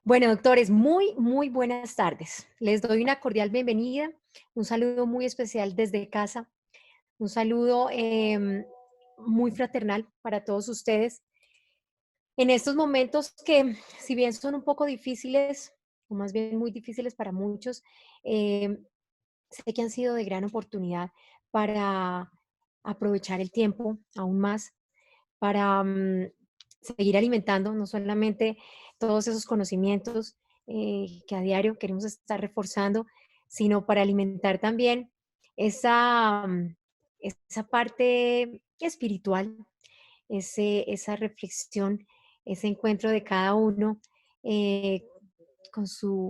Bueno, doctores, muy buenas tardes. Les doy una cordial bienvenida, un saludo muy especial desde casa, un saludo muy fraternal para todos ustedes. En estos momentos que, si bien son un poco difíciles, o más bien muy difíciles para muchos, em, sé que han sido de gran oportunidad para aprovechar el tiempo aún más, para seguir alimentando no solamente todos esos conocimientos que a diario queremos estar reforzando, sino para alimentar también esa, esa parte espiritual, esa reflexión, ese encuentro de cada uno eh, con su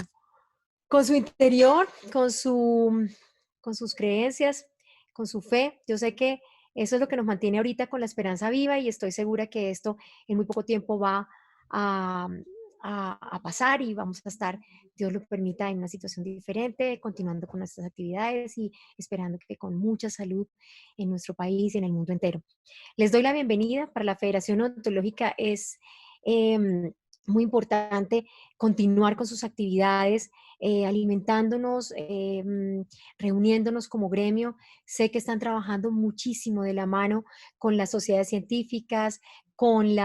con su interior, con sus creencias, con su fe. Yo sé que eso es lo que nos mantiene ahorita con la esperanza viva y estoy segura que esto en muy poco tiempo va a, a pasar y vamos a estar, Dios lo permita, en una situación diferente, continuando con nuestras actividades y esperando que con mucha salud en nuestro país y en el mundo entero. Les doy la bienvenida. Para la Federación Odontológica es muy importante continuar con sus actividades, alimentándonos, reuniéndonos como gremio. Sé que están trabajando muchísimo de la mano con las sociedades científicas, con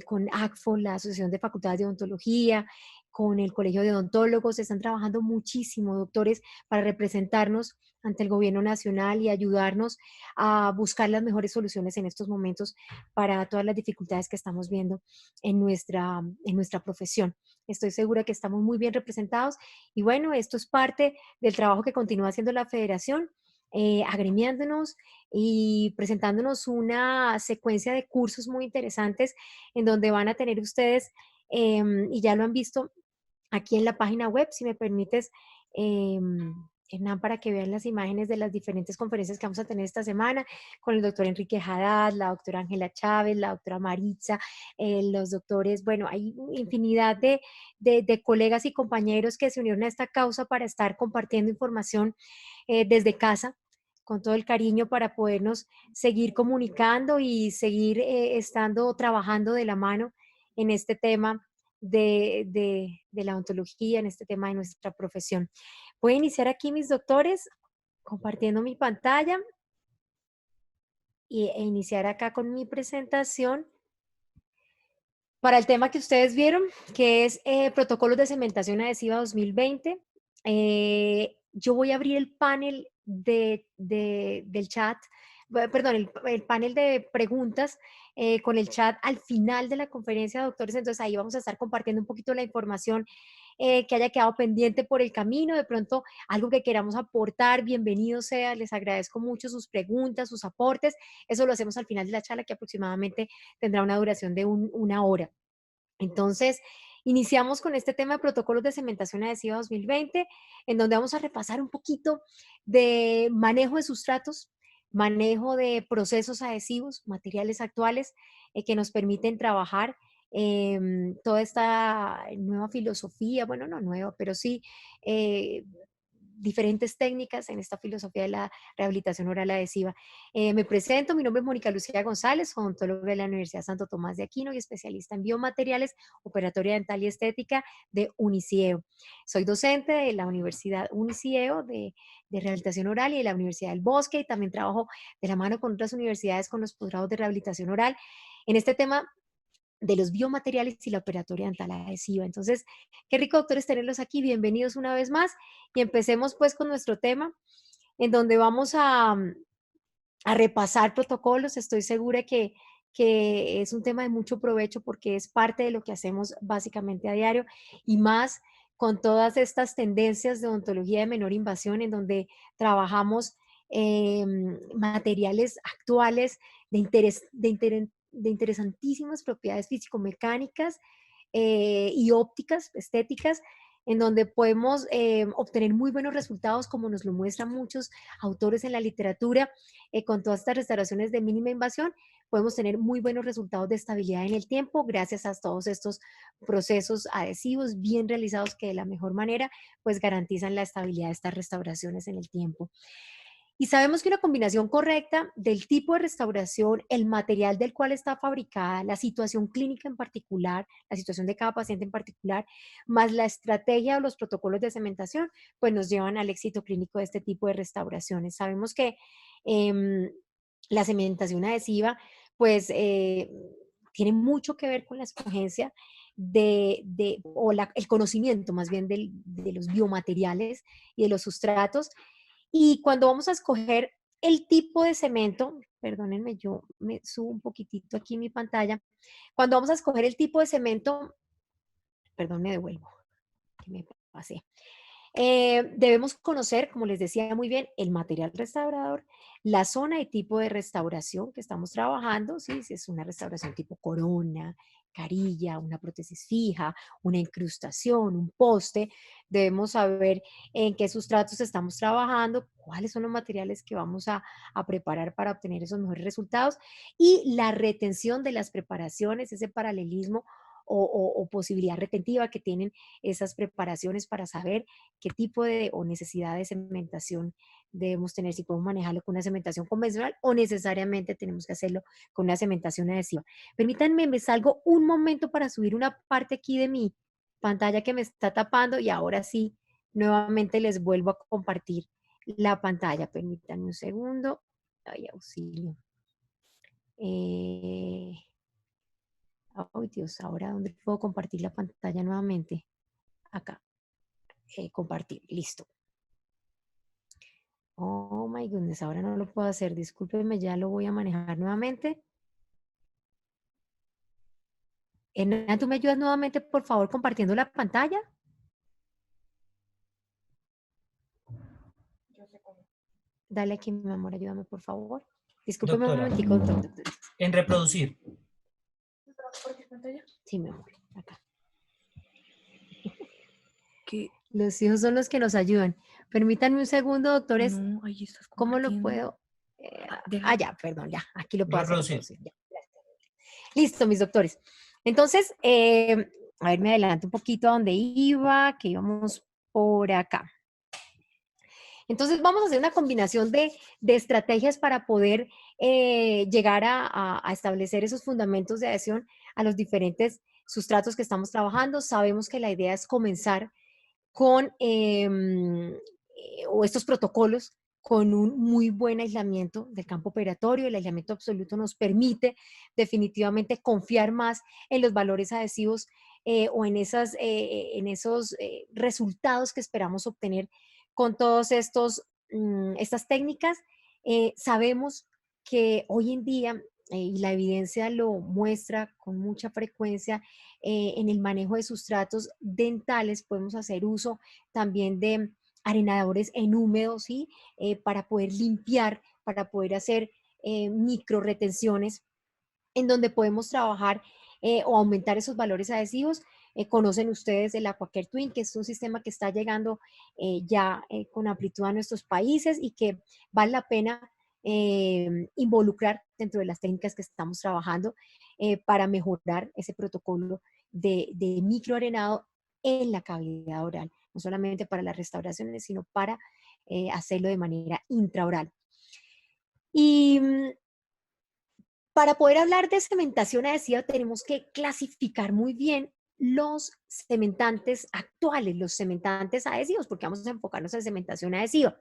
con ACFO, la Asociación de Facultades de Odontología, con el Colegio de Odontólogos. Están trabajando muchísimo, doctores, para representarnos ante el gobierno nacional y ayudarnos a buscar las mejores soluciones en estos momentos para todas las dificultades que estamos viendo en nuestra profesión. Estoy segura que estamos muy bien representados y bueno, esto es parte del trabajo que continúa haciendo la federación, agremiándonos y presentándonos una secuencia de cursos muy interesantes en donde van a tener ustedes, y ya lo han visto aquí en la página web, si me permites, Hernán, para que vean las imágenes de las diferentes conferencias que vamos a tener esta semana con el doctor Enrique Haddad, la doctora Ángela Chávez, la doctora Maritza, los doctores, bueno, hay infinidad de colegas y compañeros que se unieron a esta causa para estar compartiendo información desde casa con todo el cariño para podernos seguir comunicando y seguir estando trabajando de la mano en este tema de la ontología, en este tema de nuestra profesión. Voy a iniciar aquí, mis doctores, compartiendo mi pantalla e iniciar acá con mi presentación para el tema que ustedes vieron, que es protocolos de cementación adhesiva 2020. Yo voy a abrir el panel del chat, perdón, el panel de preguntas con el chat al final de la conferencia, doctores. Entonces ahí vamos a estar compartiendo un poquito la información que haya quedado pendiente por el camino, de pronto algo que queramos aportar, bienvenido sea, les agradezco mucho sus preguntas, sus aportes, eso lo hacemos al final de la charla que aproximadamente tendrá una duración de una hora. Entonces, iniciamos con este tema de protocolos de cementación adhesiva 2020, en donde vamos a repasar un poquito de manejo de sustratos, manejo de procesos adhesivos, materiales actuales que nos permiten trabajar toda esta nueva filosofía, bueno, no nueva, pero sí eh, diferentes técnicas en esta filosofía de la rehabilitación oral adhesiva. Me presento, mi nombre es Mónica Lucía González, odontóloga de la Universidad Santo Tomás de Aquino y especialista en biomateriales, operatoria dental y estética de Unicieo. Soy docente de la Universidad Unicieo de Rehabilitación Oral y de la Universidad del Bosque, y también trabajo de la mano con otras universidades con los posgrados de rehabilitación oral en este tema de los biomateriales y la operatoria dental adhesiva. Entonces, qué rico, doctores, tenerlos aquí. Bienvenidos una vez más y empecemos pues con nuestro tema, en donde vamos a repasar protocolos. Estoy segura que es un tema de mucho provecho porque es parte de lo que hacemos básicamente a diario y más con todas estas tendencias de odontología de menor invasión en donde trabajamos materiales actuales de interesantísimas propiedades físico-mecánicas y ópticas, estéticas, en donde podemos obtener muy buenos resultados, como nos lo muestran muchos autores en la literatura, con todas estas restauraciones de mínima invasión, podemos tener muy buenos resultados de estabilidad en el tiempo gracias a todos estos procesos adhesivos bien realizados que de la mejor manera pues garantizan la estabilidad de estas restauraciones en el tiempo. Y sabemos que una combinación correcta del tipo de restauración, el material del cual está fabricada, la situación clínica en particular, la situación de cada paciente en particular, más la estrategia o los protocolos de cementación, pues nos llevan al éxito clínico de este tipo de restauraciones. Sabemos que em, la cementación adhesiva, pues tiene mucho que ver con la escogencia el conocimiento más bien de los biomateriales y de los sustratos. Y cuando vamos a escoger el tipo de cemento, perdónenme, yo me subo un poquitito aquí mi pantalla. Cuando vamos a escoger el tipo de cemento, perdón, me devuelvo, que me pasé. Debemos conocer, como les decía muy bien, el material restaurador, la zona y tipo de restauración que estamos trabajando, ¿sí? Si es una restauración tipo corona, carilla, una prótesis fija, una incrustación, un poste, debemos saber en qué sustratos estamos trabajando, cuáles son los materiales que vamos a preparar para obtener esos mejores resultados y la retención de las preparaciones, ese paralelismo o posibilidad retentiva que tienen esas preparaciones para saber qué tipo de o necesidad de cementación debemos tener, si podemos manejarlo con una cementación convencional o necesariamente tenemos que hacerlo con una cementación adhesiva. Permítanme, me salgo un momento para subir una parte aquí de mi pantalla que me está tapando y ahora sí, nuevamente les vuelvo a compartir la pantalla. Permítanme un segundo. Ay, auxilio. Ay, Dios, ahora ¿dónde puedo compartir la pantalla nuevamente? Acá. Compartir, listo. Oh my goodness, ahora no lo puedo hacer. Discúlpeme, ya lo voy a manejar nuevamente. Hernán, ¿tú me ayudas nuevamente, por favor, compartiendo la pantalla? Dale aquí, mi amor, ayúdame, por favor. Discúlpeme un Doctora, momentico, doctor. en reproducir. Sí, mi amor, acá. ¿Qué? Los hijos son los que nos ayudan. Permítanme un segundo, doctores. No, ahí estás ¿Cómo lo compartiendo. puedo? Déjalo. Ya, perdón, ya. Aquí lo puedo hacer Reproducir. reproducir. Ya. Listo, mis doctores. Entonces, a ver, me adelanto un poquito a donde iba, que íbamos por acá. Entonces, vamos a hacer una combinación de estrategias para poder llegar a establecer esos fundamentos de adhesión a los diferentes sustratos que estamos trabajando. Sabemos que la idea es comenzar con o estos protocolos con un muy buen aislamiento del campo operatorio. El aislamiento absoluto nos permite definitivamente confiar más en los valores adhesivos o en esos resultados que esperamos obtener con todas estas técnicas. Sabemos que hoy en día, y la evidencia lo muestra con mucha frecuencia, en el manejo de sustratos dentales podemos hacer uso también de arenadores en húmedo, ¿sí? Para poder limpiar, para poder hacer micro retenciones en donde podemos trabajar o aumentar esos valores adhesivos. Conocen ustedes el AquaCare Twin, que es un sistema que está llegando ya con amplitud a nuestros países y que vale la pena involucrar dentro de las técnicas que estamos trabajando para mejorar ese protocolo de microarenado en la cavidad oral, no solamente para las restauraciones, sino para hacerlo de manera intraoral. Y para poder hablar de cementación adhesiva tenemos que clasificar muy bien los cementantes actuales, los cementantes adhesivos, porque vamos a enfocarnos en cementación adhesiva.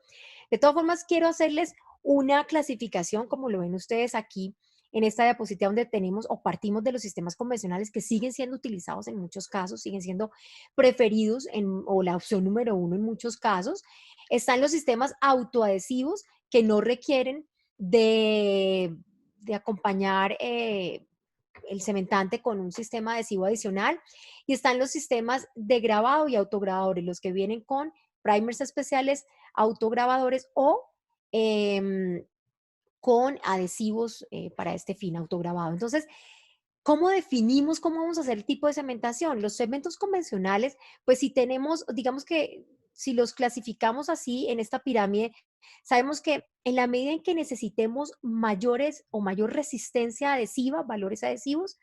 De todas formas, quiero hacerles una clasificación, como lo ven ustedes aquí en esta diapositiva, donde tenemos o partimos de los sistemas convencionales que siguen siendo utilizados en muchos casos, siguen siendo preferidos o la opción número uno en muchos casos. Están los sistemas autoadhesivos que no requieren de acompañar el cementante con un sistema adhesivo adicional. Y están los sistemas de grabado y autograbadores, los que vienen con primers especiales, autograbadores o con adhesivos para este fin, autograbado. Entonces, ¿cómo definimos cómo vamos a hacer el tipo de cementación? Los cementos convencionales, pues si tenemos, digamos que si los clasificamos así en esta pirámide, sabemos que en la medida en que necesitemos mayores o mayor resistencia adhesiva, valores adhesivos,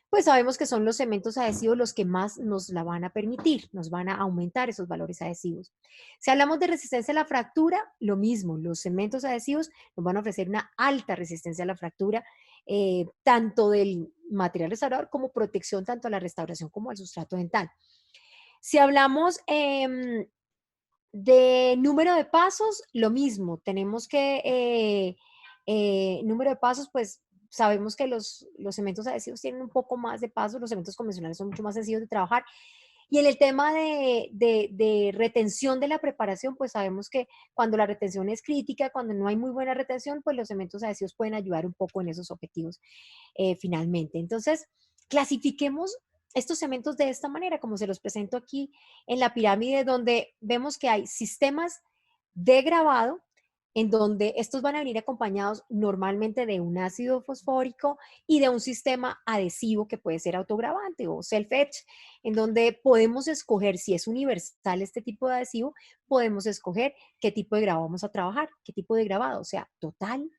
pues sabemos que son los cementos adhesivos los que más nos la van a permitir, nos van a aumentar esos valores adhesivos. Si hablamos de resistencia a la fractura, lo mismo, los cementos adhesivos nos van a ofrecer una alta resistencia a la fractura, tanto del material restaurador como protección tanto a la restauración como al sustrato dental. Si hablamos de número de pasos, lo mismo, tenemos que, número de pasos, pues sabemos que los cementos adhesivos tienen un poco más de pasos, los cementos convencionales son mucho más sencillos de trabajar. Y en el tema de retención de la preparación, pues sabemos que cuando la retención es crítica, cuando no hay muy buena retención, pues los cementos adhesivos pueden ayudar un poco en esos objetivos finalmente. Entonces, clasifiquemos estos cementos de esta manera, como se los presento aquí en la pirámide, donde vemos que hay sistemas de grabado, en donde estos van a venir acompañados normalmente de un ácido fosfórico y de un sistema adhesivo que puede ser autogravante o self-etch, en donde podemos escoger, si es universal este tipo de adhesivo, podemos escoger qué tipo de grabado vamos a trabajar, qué tipo de grabado, o sea, total,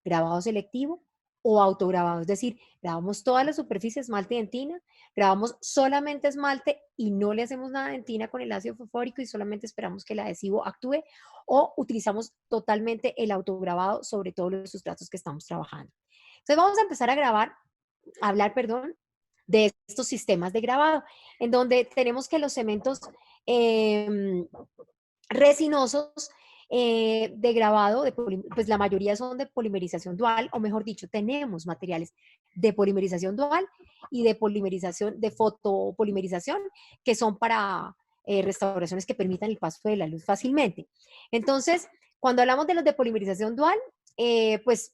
grabado selectivo o autograbado, es decir, grabamos toda la superficie esmalte y dentina, grabamos solamente esmalte y no le hacemos nada de dentina con el ácido fosfórico y solamente esperamos que el adhesivo actúe, o utilizamos totalmente el autograbado sobre todos los sustratos que estamos trabajando. Entonces vamos a empezar a hablar, perdón, de estos sistemas de grabado, en donde tenemos que los cementos eh, resinosos de grabado, pues la mayoría son de polimerización dual, o mejor dicho, tenemos materiales de polimerización dual y de polimerización, de fotopolimerización, que son para restauraciones que permitan el paso de la luz fácilmente. Entonces, cuando hablamos de los de polimerización dual, pues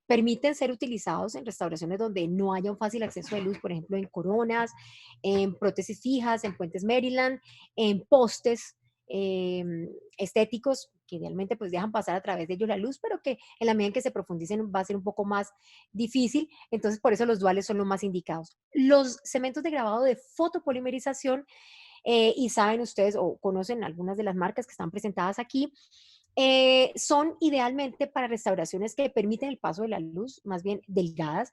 permiten ser utilizados en restauraciones donde no haya un fácil acceso de luz, por ejemplo, en coronas, en prótesis fijas, en puentes Maryland, en postes eh, estéticos que idealmente pues dejan pasar a través de ellos la luz, pero que en la medida en que se profundicen va a ser un poco más difícil, entonces por eso los duales son los más indicados. Los cementos de grabado de fotopolimerización, y saben ustedes o conocen algunas de las marcas que están presentadas aquí, son idealmente para restauraciones que permiten el paso de la luz, más bien delgadas,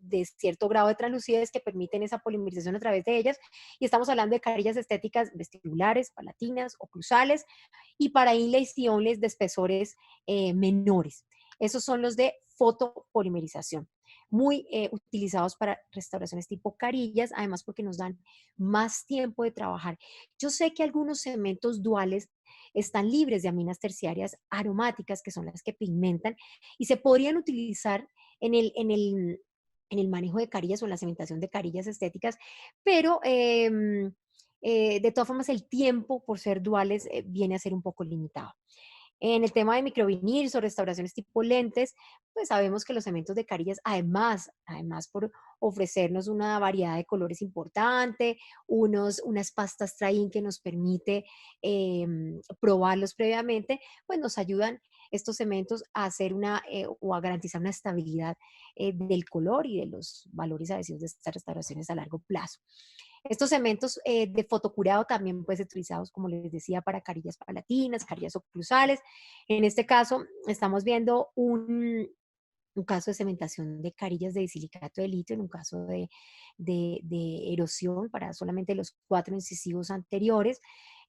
de cierto grado de translucidez que permiten esa polimerización a través de ellas. Y estamos hablando de carillas estéticas vestibulares, palatinas, oclusales y para inlays y onlays de espesores menores. Esos son los de fotopolimerización, muy utilizados para restauraciones tipo carillas, además porque nos dan más tiempo de trabajar. Yo sé que algunos cementos duales están libres de aminas terciarias aromáticas, que son las que pigmentan, y se podrían utilizar en el manejo de carillas o en la cementación de carillas estéticas, pero de todas formas el tiempo por ser duales viene a ser un poco limitado. En el tema de microvinirs o restauraciones tipo lentes, pues sabemos que los cementos de carillas, además por ofrecernos una variedad de colores importante, unas pastas train que nos permite probarlos previamente, pues nos ayudan estos cementos a hacer o a garantizar una estabilidad del color y de los valores adhesivos de estas restauraciones a largo plazo. Estos cementos de fotocurado también pueden ser utilizados, como les decía, para carillas palatinas, carillas oclusales. En este caso, estamos viendo un caso de cementación de carillas de silicato de litio, en un caso de erosión para solamente los 4 incisivos anteriores,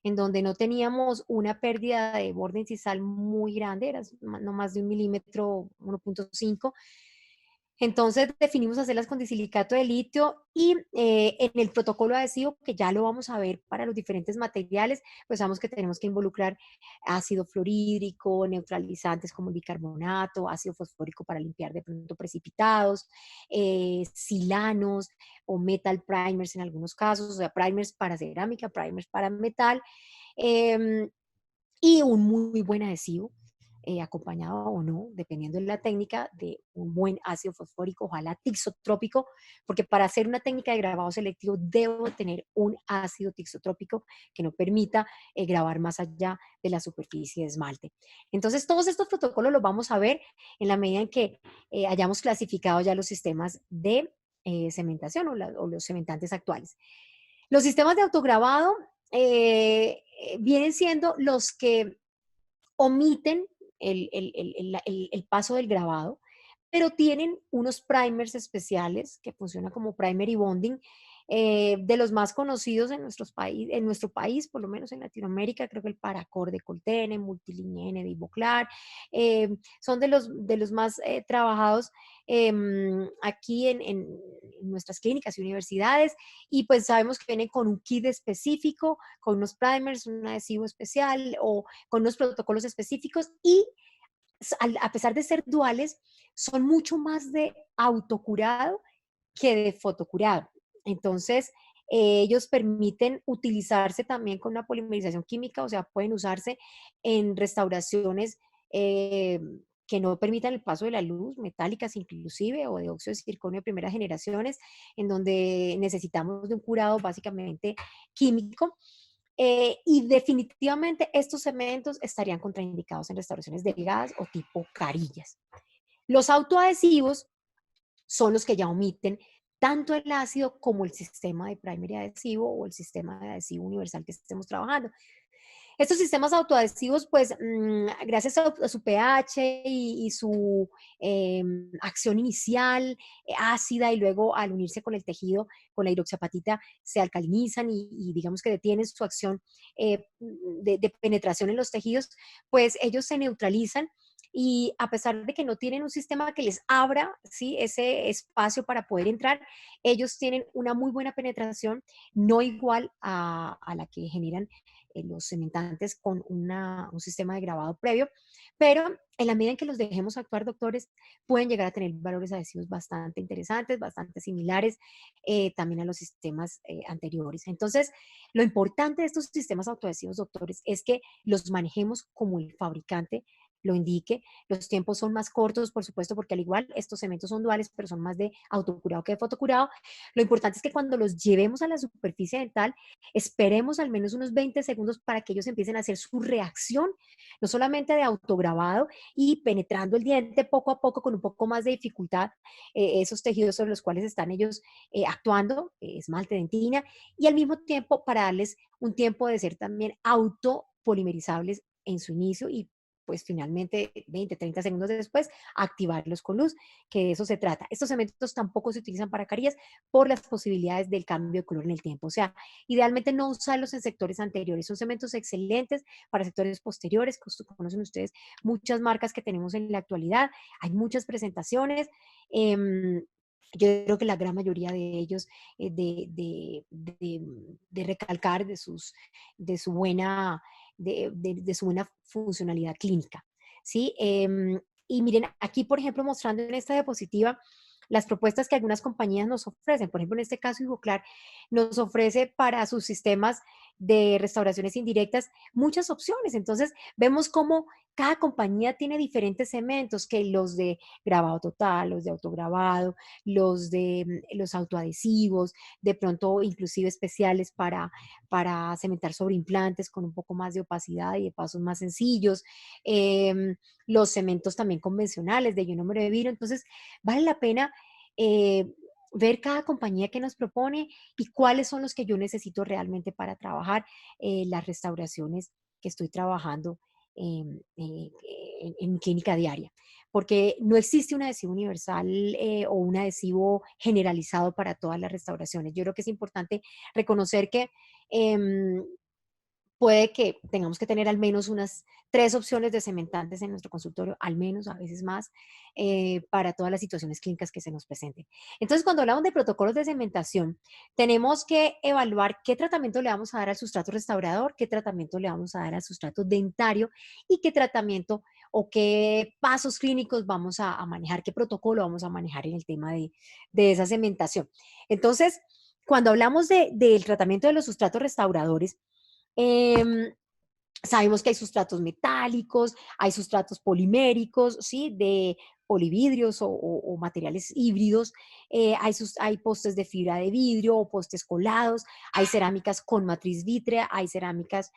en donde no teníamos una pérdida de borde incisal muy grande, era no más de 1 milímetro, 1,5. Entonces definimos hacerlas con disilicato de litio y en el protocolo adhesivo, que ya lo vamos a ver para los diferentes materiales, pues sabemos que tenemos que involucrar ácido fluorhídrico, neutralizantes como el bicarbonato, ácido fosfórico para limpiar de pronto precipitados, silanos o metal primers en algunos casos, o sea, primers para cerámica, primers para metal, eh, y un muy buen adhesivo acompañado o no, dependiendo de la técnica, de un buen ácido fosfórico, ojalá tixotrópico, porque para hacer una técnica de grabado selectivo debo tener un ácido tixotrópico que no permita grabar más allá de la superficie de esmalte. Entonces, todos estos protocolos los vamos a ver en la medida en que hayamos clasificado ya los sistemas de cementación o los cementantes actuales. Los sistemas de autograbado vienen siendo los que omiten el paso del grabado, pero tienen unos primers especiales que funcionan como primer y bonding, de los más conocidos en nuestro país, por lo menos en Latinoamérica, creo que el Paracord de Coltene, Multilínea de Ivoclar, son de los más trabajados aquí en nuestras clínicas y universidades, y pues sabemos que vienen con un kit específico, con unos primers, un adhesivo especial o con unos protocolos específicos y a pesar de ser duales, son mucho más de autocurado que de fotocurado. Entonces, ellos permiten utilizarse también con una polimerización química, o sea, pueden usarse en restauraciones eh, que no permitan el paso de la luz, metálicas inclusive, o de óxido de circonio de primeras generaciones, en donde necesitamos de un curado básicamente químico. Y definitivamente estos cementos estarían contraindicados en restauraciones delgadas o tipo carillas. Los autoadhesivos son los que ya omiten tanto el ácido como el sistema de primary adhesivo o el sistema de adhesivo universal que estemos trabajando. Estos sistemas autoadhesivos, pues, gracias a su pH y su acción inicial ácida y luego al unirse con el tejido, con la hidroxiapatita, se alcalinizan y digamos que detienen su acción de penetración en los tejidos, pues ellos se neutralizan y a pesar de que no tienen un sistema que les abra, ¿sí?, ese espacio para poder entrar, ellos tienen una muy buena penetración, no igual a la que generan los cementantes con un sistema de grabado previo, pero en la medida en que los dejemos actuar, doctores, pueden llegar a tener valores adhesivos bastante interesantes, bastante similares también a los sistemas anteriores. Entonces, lo importante de estos sistemas autoadhesivos, doctores, es que los manejemos como el fabricante lo indique. Los tiempos son más cortos, por supuesto, porque al igual estos cementos son duales, pero son más de autocurado que de fotocurado. Lo importante es que cuando los llevemos a la superficie dental, esperemos al menos unos 20 segundos para que ellos empiecen a hacer su reacción, no solamente de autograbado y penetrando el diente poco a poco con un poco más de dificultad, esos tejidos sobre los cuales están ellos actuando, esmalte, dentina, y al mismo tiempo para darles un tiempo de ser también autopolimerizables en su inicio y pues finalmente 20, 30 segundos después activarlos con luz, que de eso se trata. Estos cementos tampoco se utilizan para carillas por las posibilidades del cambio de color en el tiempo. O sea, idealmente no usarlos en sectores anteriores. Son cementos excelentes para sectores posteriores. Conocen ustedes muchas marcas que tenemos en la actualidad. Hay muchas presentaciones. Yo creo que la gran mayoría de ellos de recalcar de su buena, de su buena funcionalidad clínica. ¿Sí? Y miren, aquí, por ejemplo, mostrando en esta diapositiva las propuestas que algunas compañías nos ofrecen. Por ejemplo, en este caso, Ivoclar nos ofrece para sus sistemas de restauraciones indirectas muchas opciones. Entonces, vemos cómo cada compañía tiene diferentes cementos, que los de grabado total, los de autograbado, los autoadhesivos, de pronto inclusive especiales para cementar sobre implantes con un poco más de opacidad y de pasos más sencillos, los cementos también convencionales de ionómero de vidrio. Entonces, vale la pena eh, ver cada compañía que nos propone y cuáles son los que yo necesito realmente para trabajar las restauraciones que estoy trabajando en mi clínica diaria. Porque no existe un adhesivo universal o un adhesivo generalizado para todas las restauraciones. Yo creo que es importante reconocer que em, puede que tengamos que tener al menos unas 3 opciones de cementantes en nuestro consultorio, al menos, a veces más, para todas las situaciones clínicas que se nos presenten. Entonces, cuando hablamos de protocolos de cementación, tenemos que evaluar qué tratamiento le vamos a dar al sustrato restaurador, qué tratamiento le vamos a dar al sustrato dentario y qué tratamiento o qué pasos clínicos vamos a manejar, qué protocolo vamos a manejar en el tema de esa cementación. Entonces, cuando hablamos del tratamiento de los sustratos restauradores, Em, sabemos que hay sustratos metálicos, hay sustratos poliméricos, ¿sí? De polividrios o materiales híbridos, hay postes de fibra de vidrio o postes colados, hay cerámicas con matriz vítrea, hay cerámicas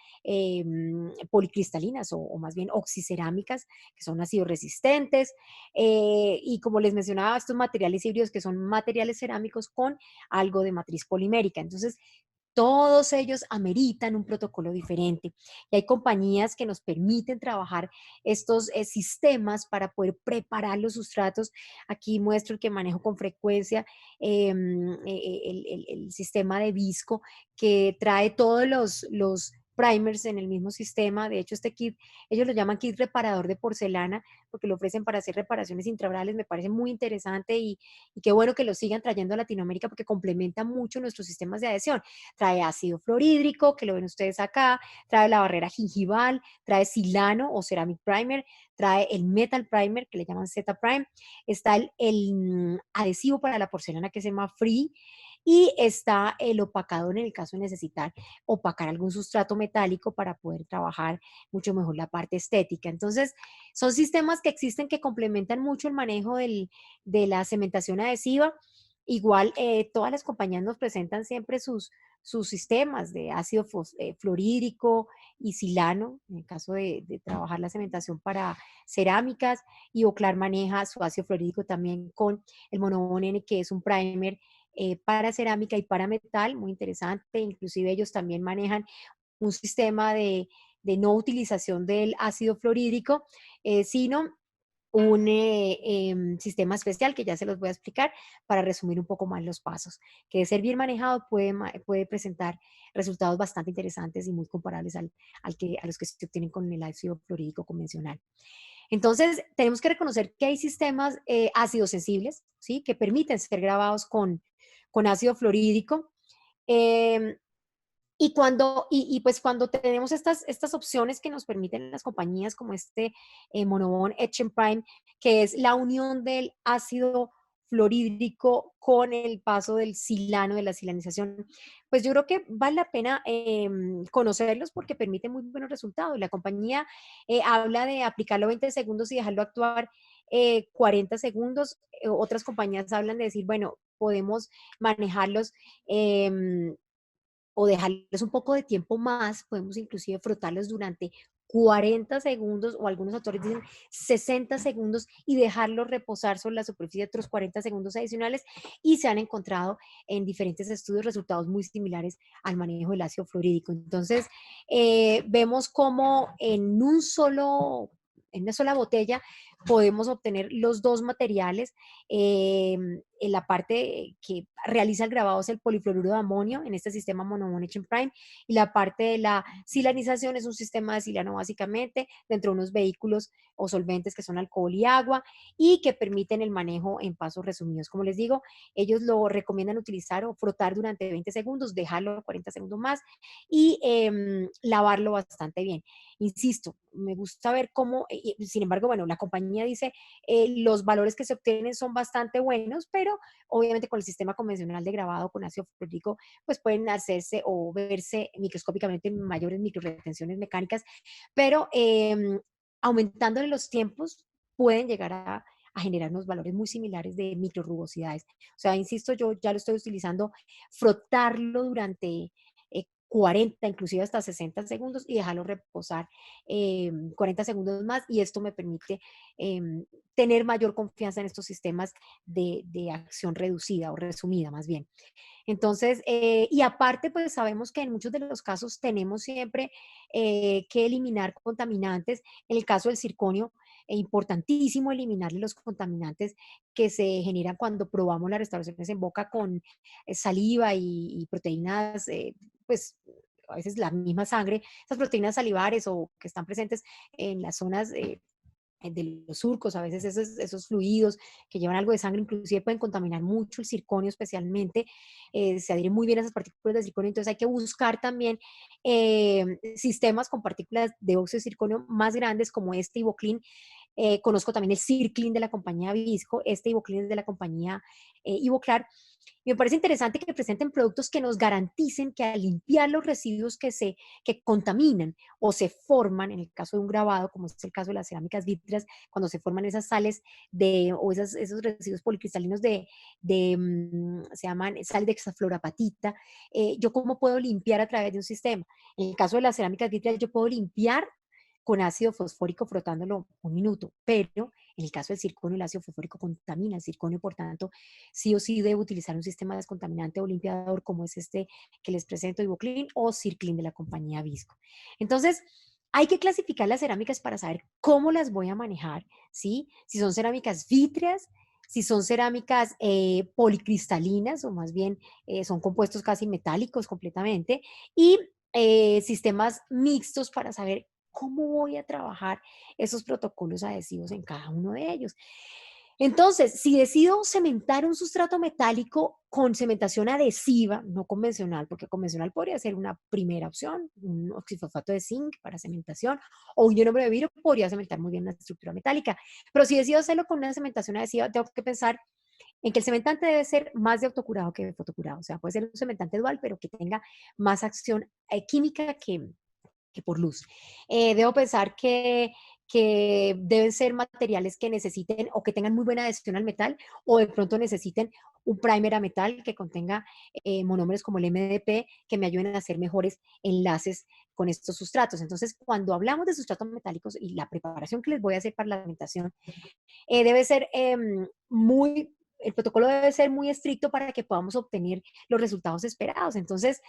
policristalinas o más bien oxicerámicas, que son ácido resistentes, y como les mencionaba, estos materiales híbridos que son materiales cerámicos con algo de matriz polimérica. Entonces, Todos ellos ameritan un protocolo diferente y hay compañías que nos permiten trabajar estos sistemas para poder preparar los sustratos. Aquí muestro el que manejo con frecuencia, el sistema de Visco que trae todos los primers en el mismo sistema. De hecho, este kit, ellos lo llaman kit reparador de porcelana porque lo ofrecen para hacer reparaciones intraorales. Me parece muy interesante y qué bueno que lo sigan trayendo a Latinoamérica porque complementa mucho nuestros sistemas de adhesión. Trae ácido fluorhídrico, que lo ven ustedes acá, trae la barrera gingival, trae silano o ceramic primer, trae el metal primer, que le llaman Z Prime, está el adhesivo para la porcelana que se llama Free, y está el opacador en el caso de necesitar opacar algún sustrato metálico para poder trabajar mucho mejor la parte estética. Entonces, son sistemas que existen que complementan mucho el manejo de la cementación adhesiva. Igual, todas las compañías nos presentan siempre sus sistemas de ácido fluorhídrico y silano, en el caso de trabajar la cementación para cerámicas, y Oclar maneja su ácido fluorhídrico también con el Monobond N, que es un primer para cerámica y para metal, muy interesante. Inclusive ellos también manejan un sistema de no utilización del ácido fluorhídrico, sino un sistema especial que ya se los voy a explicar para resumir un poco más los pasos, que de ser bien manejado puede presentar resultados bastante interesantes y muy comparables a los que se obtienen con el ácido fluorhídrico convencional. Entonces, tenemos que reconocer que hay sistemas ácidos sensibles, ¿sí? Que permiten ser grabados con ácido fluorhídrico. Eh, pues cuando tenemos estas opciones que nos permiten las compañías como este Monobond Etch and Prime, que es la unión del ácido fluorhídrico con el paso del silano, de la silanización, pues yo creo que vale la pena conocerlos porque permiten muy buenos resultados. La compañía habla de aplicarlo 20 segundos y dejarlo actuar 40 segundos. Otras compañías hablan de decir, bueno, podemos manejarlos o dejarlos un poco de tiempo más, podemos inclusive frotarlos durante 40 segundos o algunos autores dicen 60 segundos y dejarlos reposar sobre la superficie de otros 40 segundos adicionales, y se han encontrado en diferentes estudios resultados muy similares al manejo del ácido fluorídrico. Entonces, vemos cómo en una sola botella podemos obtener los dos materiales. En la parte que realiza el grabado es el polifluoruro de amonio en este sistema Monobond Etch and Prime, y la parte de la silanización es un sistema de silano básicamente dentro de unos vehículos o solventes que son alcohol y agua y que permiten el manejo en pasos resumidos. Como les digo, ellos lo recomiendan utilizar o frotar durante 20 segundos, dejarlo 40 segundos más y lavarlo bastante bien. Insisto, me gusta ver cómo, sin embargo, bueno, la compañía dice los valores que se obtienen son bastante buenos, pero obviamente con el sistema convencional de grabado con ácido fluorhídrico, pues pueden hacerse o verse microscópicamente mayores microretenciones mecánicas, pero aumentándole los tiempos pueden llegar a generar unos valores muy similares de microrugosidades. O sea, insisto, yo ya lo estoy utilizando, frotarlo durante 40, inclusive hasta 60 segundos y dejarlo reposar 40 segundos más, y esto me permite tener mayor confianza en estos sistemas de acción reducida o resumida más bien. Entonces, y aparte, pues sabemos que en muchos de los casos tenemos siempre que eliminar contaminantes. En el caso del circonio, es importantísimo eliminarle los contaminantes que se generan cuando probamos las restauraciones en boca con saliva y proteínas, pues a veces la misma sangre, esas proteínas salivares o que están presentes en las zonas de los surcos, a veces esos fluidos que llevan algo de sangre, inclusive pueden contaminar mucho el circonio especialmente, se adhieren muy bien a esas partículas de circonio, entonces hay que buscar también sistemas con partículas de óxido de circonio más grandes como este Ivoclean. Conozco también el Circlean de la compañía Visco, este Ivoclean es de la compañía Ivoclar. Y me parece interesante que presenten productos que nos garanticen que al limpiar los residuos que contaminan o se forman, en el caso de un grabado, como es el caso de las cerámicas vítreas, cuando se forman esas sales o esos residuos policristalinos se llaman sal de hexafluorapatita, yo cómo puedo limpiar a través de un sistema. En el caso de las cerámicas vítreas, yo puedo limpiar con ácido fosfórico frotándolo un minuto, pero En el caso del circonio, el ácido fosfórico contamina el circonio, por tanto, sí o sí debe utilizar un sistema descontaminante o limpiador como es este que les presento, Ivoclean o Circlean de la compañía Visco. Entonces, hay que clasificar las cerámicas para saber cómo las voy a manejar, ¿sí? Si son cerámicas vítreas, si son cerámicas policristalinas o más bien son compuestos casi metálicos completamente y sistemas mixtos para saber cómo voy a trabajar esos protocolos adhesivos en cada uno de ellos. Entonces, si decido cementar un sustrato metálico con cementación adhesiva, no convencional, porque convencional podría ser una primera opción, un oxifosfato de zinc para cementación, o un ionómero de vidrio podría cementar muy bien una estructura metálica. Pero si decido hacerlo con una cementación adhesiva, tengo que pensar en que el cementante debe ser más de autocurado que de fotocurado. O sea, puede ser un cementante dual, pero que tenga más acción química que por luz. Debo pensar que deben ser materiales que necesiten o que tengan muy buena adhesión al metal o de pronto necesiten un primer a metal que contenga monómeros como el MDP que me ayuden a hacer mejores enlaces con estos sustratos. Entonces, cuando hablamos de sustratos metálicos y la preparación que les voy a hacer para la alimentación, debe ser muy, el protocolo debe ser muy estricto para que podamos obtener los resultados esperados. Entonces,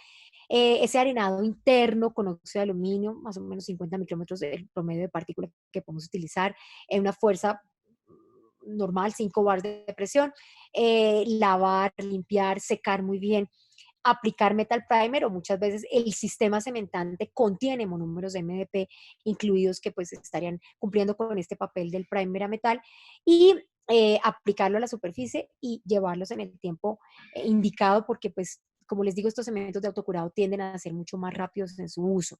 ese arenado interno con óxido de aluminio, más o menos 50 micrómetros del promedio de partículas que podemos utilizar en una fuerza normal, 5 bars de presión, lavar, limpiar, secar muy bien, aplicar metal primer o muchas veces el sistema cementante contiene monómeros de MDP incluidos que pues estarían cumpliendo con este papel del primer a metal y aplicarlo a la superficie y llevarlos en el tiempo indicado porque pues como les digo, estos cementos de autocurado tienden a ser mucho más rápidos en su uso.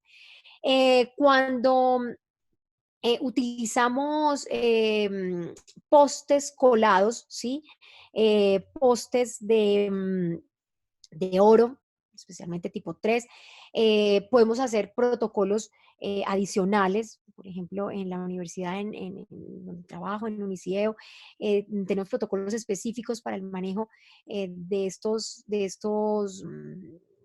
Cuando utilizamos postes colados, ¿sí? Postes de oro, especialmente tipo 3. Podemos hacer protocolos adicionales, por ejemplo, en la universidad en donde trabajo, en UNICIEO, tenemos protocolos específicos para el manejo de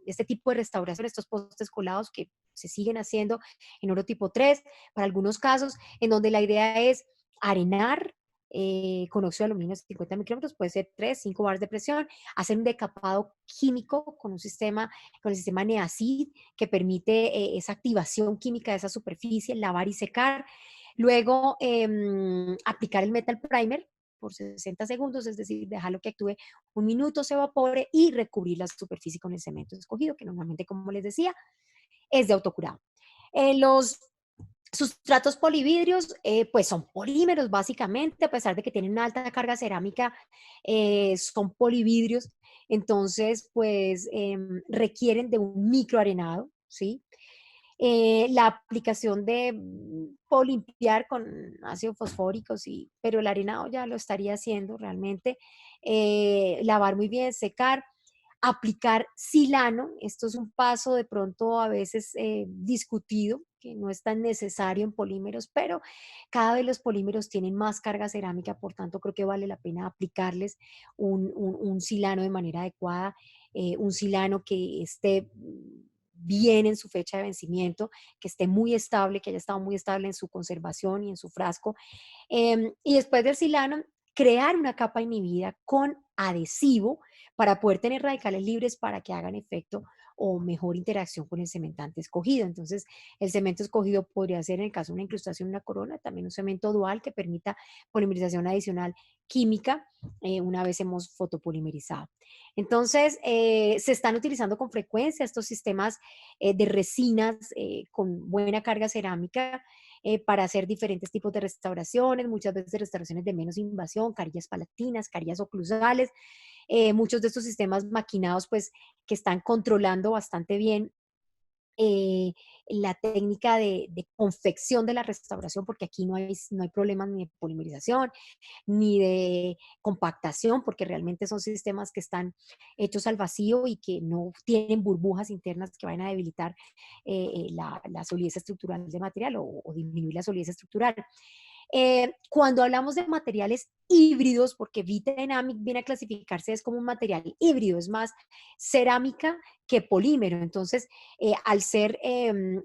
este tipo de restauración, estos postes colados que se siguen haciendo en oro tipo 3, para algunos casos en donde la idea es arenar con óxido de aluminio 50 micrómetros, puede ser 3, 5 bars de presión, hacer un decapado químico con un sistema, con el sistema NEACID que permite esa activación química de esa superficie, lavar y secar. Luego aplicar el metal primer por 60 segundos, es decir, dejarlo que actúe un minuto, se evapore y recubrir la superficie con el cemento escogido, que normalmente, como les decía, es de autocurado. Los sustratos polividrios, pues son polímeros básicamente, a pesar de que tienen una alta carga cerámica, son polividrios, entonces pues requieren de un microarenado, ¿sí? La aplicación de puedo limpiar con ácido fosfórico, sí, pero el arenado ya lo estaría haciendo realmente. Lavar muy bien, secar, aplicar silano. Esto es un paso de pronto a veces discutido, que no es tan necesario en polímeros, pero cada vez los polímeros tienen más carga cerámica, por tanto creo que vale la pena aplicarles un silano de manera adecuada, un silano que esté bien en su fecha de vencimiento, que esté muy estable, que haya estado muy estable en su conservación y en su frasco. Y después del silano, crear una capa inhibida con adhesivo para poder tener radicales libres para que hagan efecto o mejor interacción con el cementante escogido. Entonces, el cemento escogido podría ser, en el caso de una incrustación en una corona, también un cemento dual que permita polimerización adicional química una vez hemos fotopolimerizado. Entonces, se están utilizando con frecuencia estos sistemas de resinas con buena carga cerámica para hacer diferentes tipos de restauraciones, muchas veces restauraciones de menos invasión, carillas palatinas, carillas oclusales, muchos de estos sistemas maquinados pues que están controlando bastante bien la técnica de confección de la restauración, porque aquí no hay problemas ni de polimerización, ni de compactación, porque realmente son sistemas que están hechos al vacío y que no tienen burbujas internas que vayan a debilitar la solidez estructural del material o disminuir la solidez estructural. Cuando hablamos de materiales híbridos, porque Vita Dynamic viene a clasificarse es como un material híbrido, es más cerámica que polímero. Entonces, al ser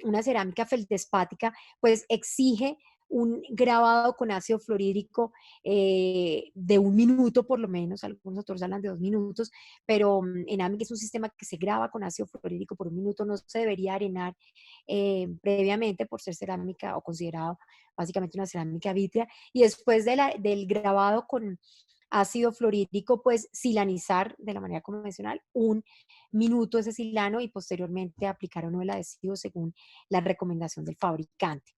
una cerámica feldespática, pues exige un grabado con ácido fluorhídrico de 1 minuto por lo menos, algunos autores hablan de 2 minutos, pero en AMIC es un sistema que se graba con ácido fluorhídrico por 1 minuto, no se debería arenar previamente por ser cerámica o considerado básicamente una cerámica vítrea, y después del grabado con ácido fluorhídrico, pues silanizar de la manera convencional 1 minuto ese silano y posteriormente aplicar o no el adhesivo según la recomendación del fabricante.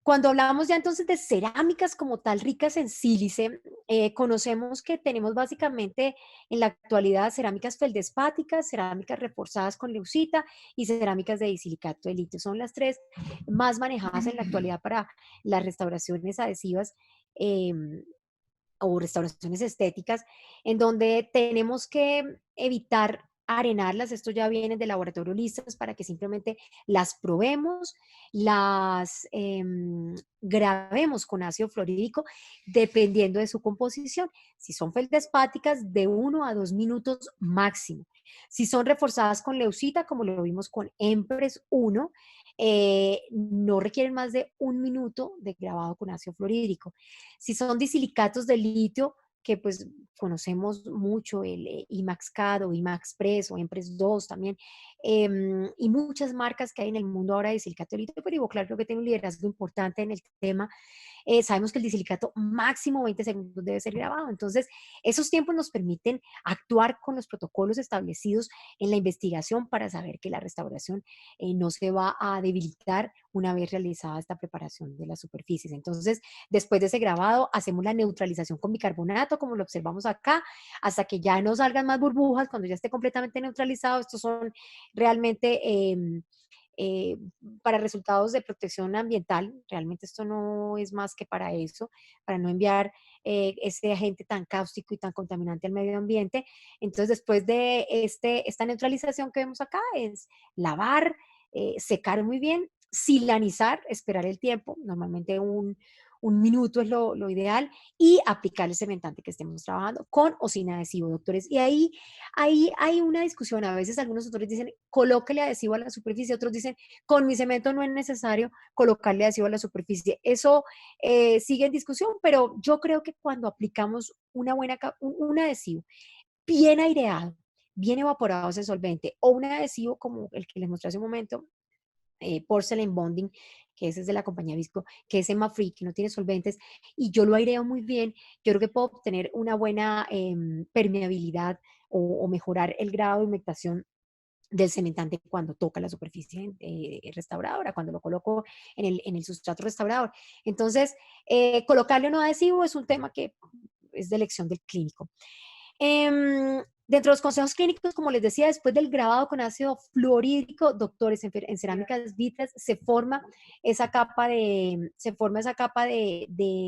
Cuando hablamos ya entonces de cerámicas como tal ricas en sílice, conocemos que tenemos básicamente en la actualidad cerámicas feldespáticas, cerámicas reforzadas con leucita y cerámicas de disilicato de litio. Son las tres más manejadas en la actualidad para las restauraciones adhesivas o restauraciones estéticas, en donde tenemos que evitar arenarlas. Esto ya viene de laboratorio listas para que simplemente las probemos, las grabemos con ácido fluorhídrico, dependiendo de su composición. Si son feldespáticas, de 1 a 2 minutos máximo. Si son reforzadas con leucita, como lo vimos con Empress 1, no requieren más de 1 minuto de grabado con ácido fluorhídrico. Si son disilicatos de litio, que pues conocemos mucho, el IMAX CAD o IMAX Press o Empress 2 también, y muchas marcas que hay en el mundo ahora de disilicato de litio, pero Ivoclar creo que tiene un liderazgo importante en el tema. Sabemos que el disilicato máximo 20 segundos debe ser grabado. Entonces, esos tiempos nos permiten actuar con los protocolos establecidos en la investigación para saber que la restauración no se va a debilitar una vez realizada esta preparación de las superficies. Entonces, después de ese grabado, hacemos la neutralización con bicarbonato, como lo observamos acá, hasta que ya no salgan más burbujas, cuando ya esté completamente neutralizado. Estos son realmente eh, para resultados de protección ambiental. Realmente esto no es más que para eso, para no enviar ese agente tan cáustico y tan contaminante al medio ambiente. Entonces, después de esta neutralización que vemos acá, es lavar, secar muy bien, silanizar, esperar el tiempo, normalmente 1 minuto es lo ideal, y aplicar el cementante que estemos trabajando con o sin adhesivo, doctores. Y ahí hay una discusión. A veces algunos autores dicen, colóquele adhesivo a la superficie, otros dicen, con mi cemento no es necesario colocarle adhesivo a la superficie. Eso sigue en discusión, pero yo creo que cuando aplicamos un adhesivo bien aireado, bien evaporado ese solvente, o un adhesivo como el que les mostré hace un momento, Porcelain Bonding, que ese es de la compañía Visco, que es EMA-free, que no tiene solventes, y yo lo aireo muy bien, yo creo que puedo obtener una buena permeabilidad o mejorar el grado de humectación del cementante cuando toca la superficie restauradora, cuando lo coloco en el sustrato restaurador. Entonces, colocarle o no adhesivo es un tema que es de elección del clínico. Dentro de los consejos clínicos, como les decía, después del grabado con ácido fluorhídrico, doctores, en cerámicas vítreas se forma esa capa de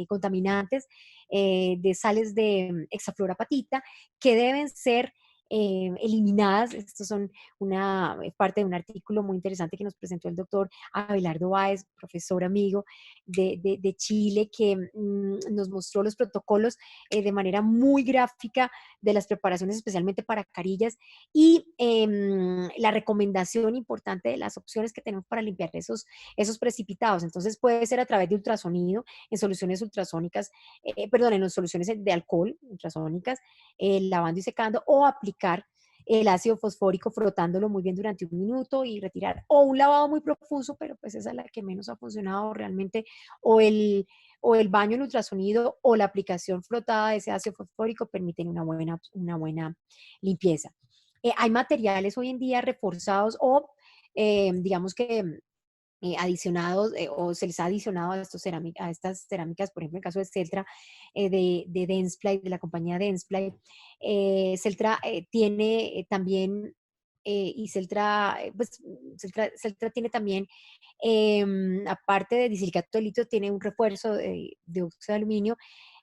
contaminantes, de sales de hexafluorapatita, que deben ser eliminadas. Estos son una parte de un artículo muy interesante que nos presentó el doctor Abelardo Báez, profesor amigo de Chile, que nos mostró los protocolos de manera muy gráfica de las preparaciones, especialmente para carillas, y la recomendación importante de las opciones que tenemos para limpiar esos precipitados. Entonces puede ser a través de ultrasonido, en soluciones ultrasónicas, perdón, en soluciones de alcohol ultrasónicas, lavando y secando, o aplicar el ácido fosfórico frotándolo muy bien durante 1 minuto y retirar, o un lavado muy profuso, pero pues esa es la que menos ha funcionado realmente, o el baño en ultrasonido o la aplicación frotada de ese ácido fosfórico permiten una buena limpieza. Hay materiales hoy en día reforzados o digamos que adicionados o se les ha adicionado a estas cerámicas, por ejemplo, en el caso de Celtra, de Densplay, de la compañía Densplay. Celtra tiene también, y Celtra, pues Celtra tiene también, aparte de disilicato de litio, tiene un refuerzo de óxido de aluminio,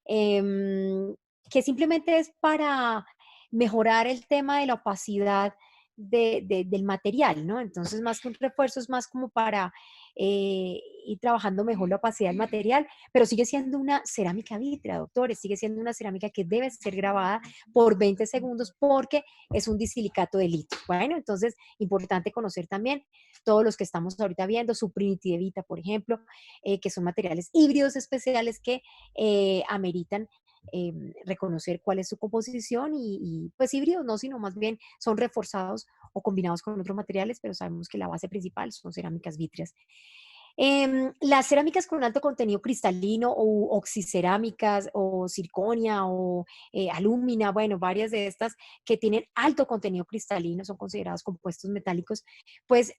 em, que simplemente es para mejorar el tema de la opacidad del material, ¿no? Entonces, más que un refuerzo, es más como para ir trabajando mejor la opacidad del material, pero sigue siendo una cerámica vítrea, doctores, sigue siendo una cerámica que debe ser grabada por 20 segundos porque es un disilicato de litio. Bueno, entonces, importante conocer también todos los que estamos ahorita viendo, Suprinity de Vita, por ejemplo, que son materiales híbridos especiales que ameritan eh, reconocer cuál es su composición pues híbridos no, sino más bien son reforzados o combinados con otros materiales, pero sabemos que la base principal son cerámicas vítreas. Las cerámicas con alto contenido cristalino o oxicerámicas o circonia o alúmina, bueno, varias de estas que tienen alto contenido cristalino, son considerados compuestos metálicos, pues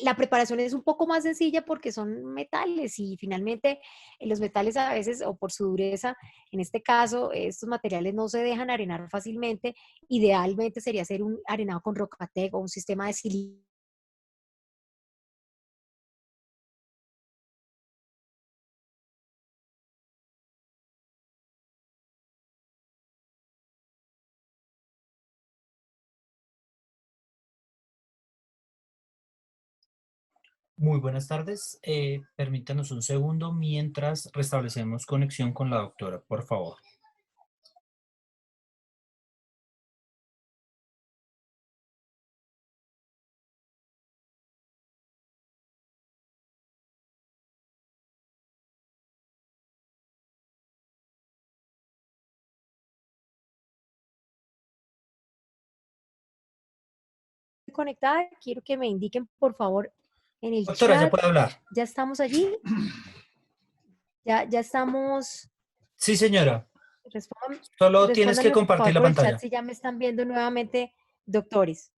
la preparación es un poco más sencilla porque son metales y finalmente los metales a veces, o por su dureza, en este caso, estos materiales no se dejan arenar fácilmente. Idealmente sería hacer un arenado con Rocatec o un sistema de silicio. Muy buenas tardes. Permítanos un segundo mientras restablecemos conexión con la doctora, por favor. Conectada, quiero que me indiquen, por favor, en el Doctora, ya chat. puede hablar. ¿Ya estamos allí? ¿Ya estamos? Sí, señora. Respondan, Solo tienes que respóndanme, por compartir favor, la por el chat pantalla. si ya me están viendo nuevamente, doctores.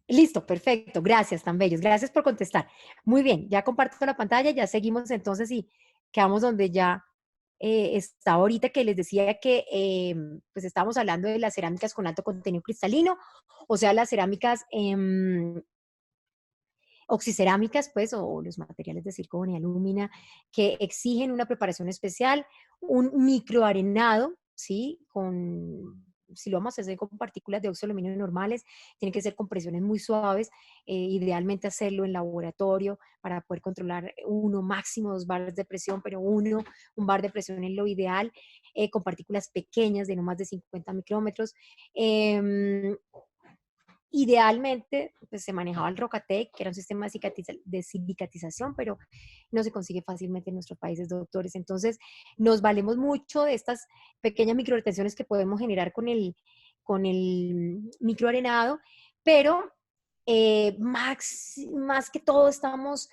Listo, perfecto. Gracias, tan bellos. Gracias por contestar. Muy bien, ya comparto la pantalla, ya seguimos entonces y quedamos donde ya está ahorita que les decía que pues estamos hablando de las cerámicas con alto contenido cristalino, o sea, las cerámicas oxicerámicas, pues, o los materiales de circonia, alúmina, que exigen una preparación especial, un microarenado, ¿sí? Si lo vamos a hacer con partículas de óxido de aluminio normales, tienen que ser con presiones muy suaves, idealmente hacerlo en laboratorio para poder controlar uno, máximo 2 bares de presión, pero un bar de presión es lo ideal, con partículas pequeñas de no más de 50 micrómetros. Idealmente, pues se manejaba el Rocatec, que era un sistema de silicatización, pero no se consigue fácilmente en nuestros países, doctores. Entonces, nos valemos mucho de estas pequeñas microretenciones que podemos generar con el microarenado, pero más que todo estamos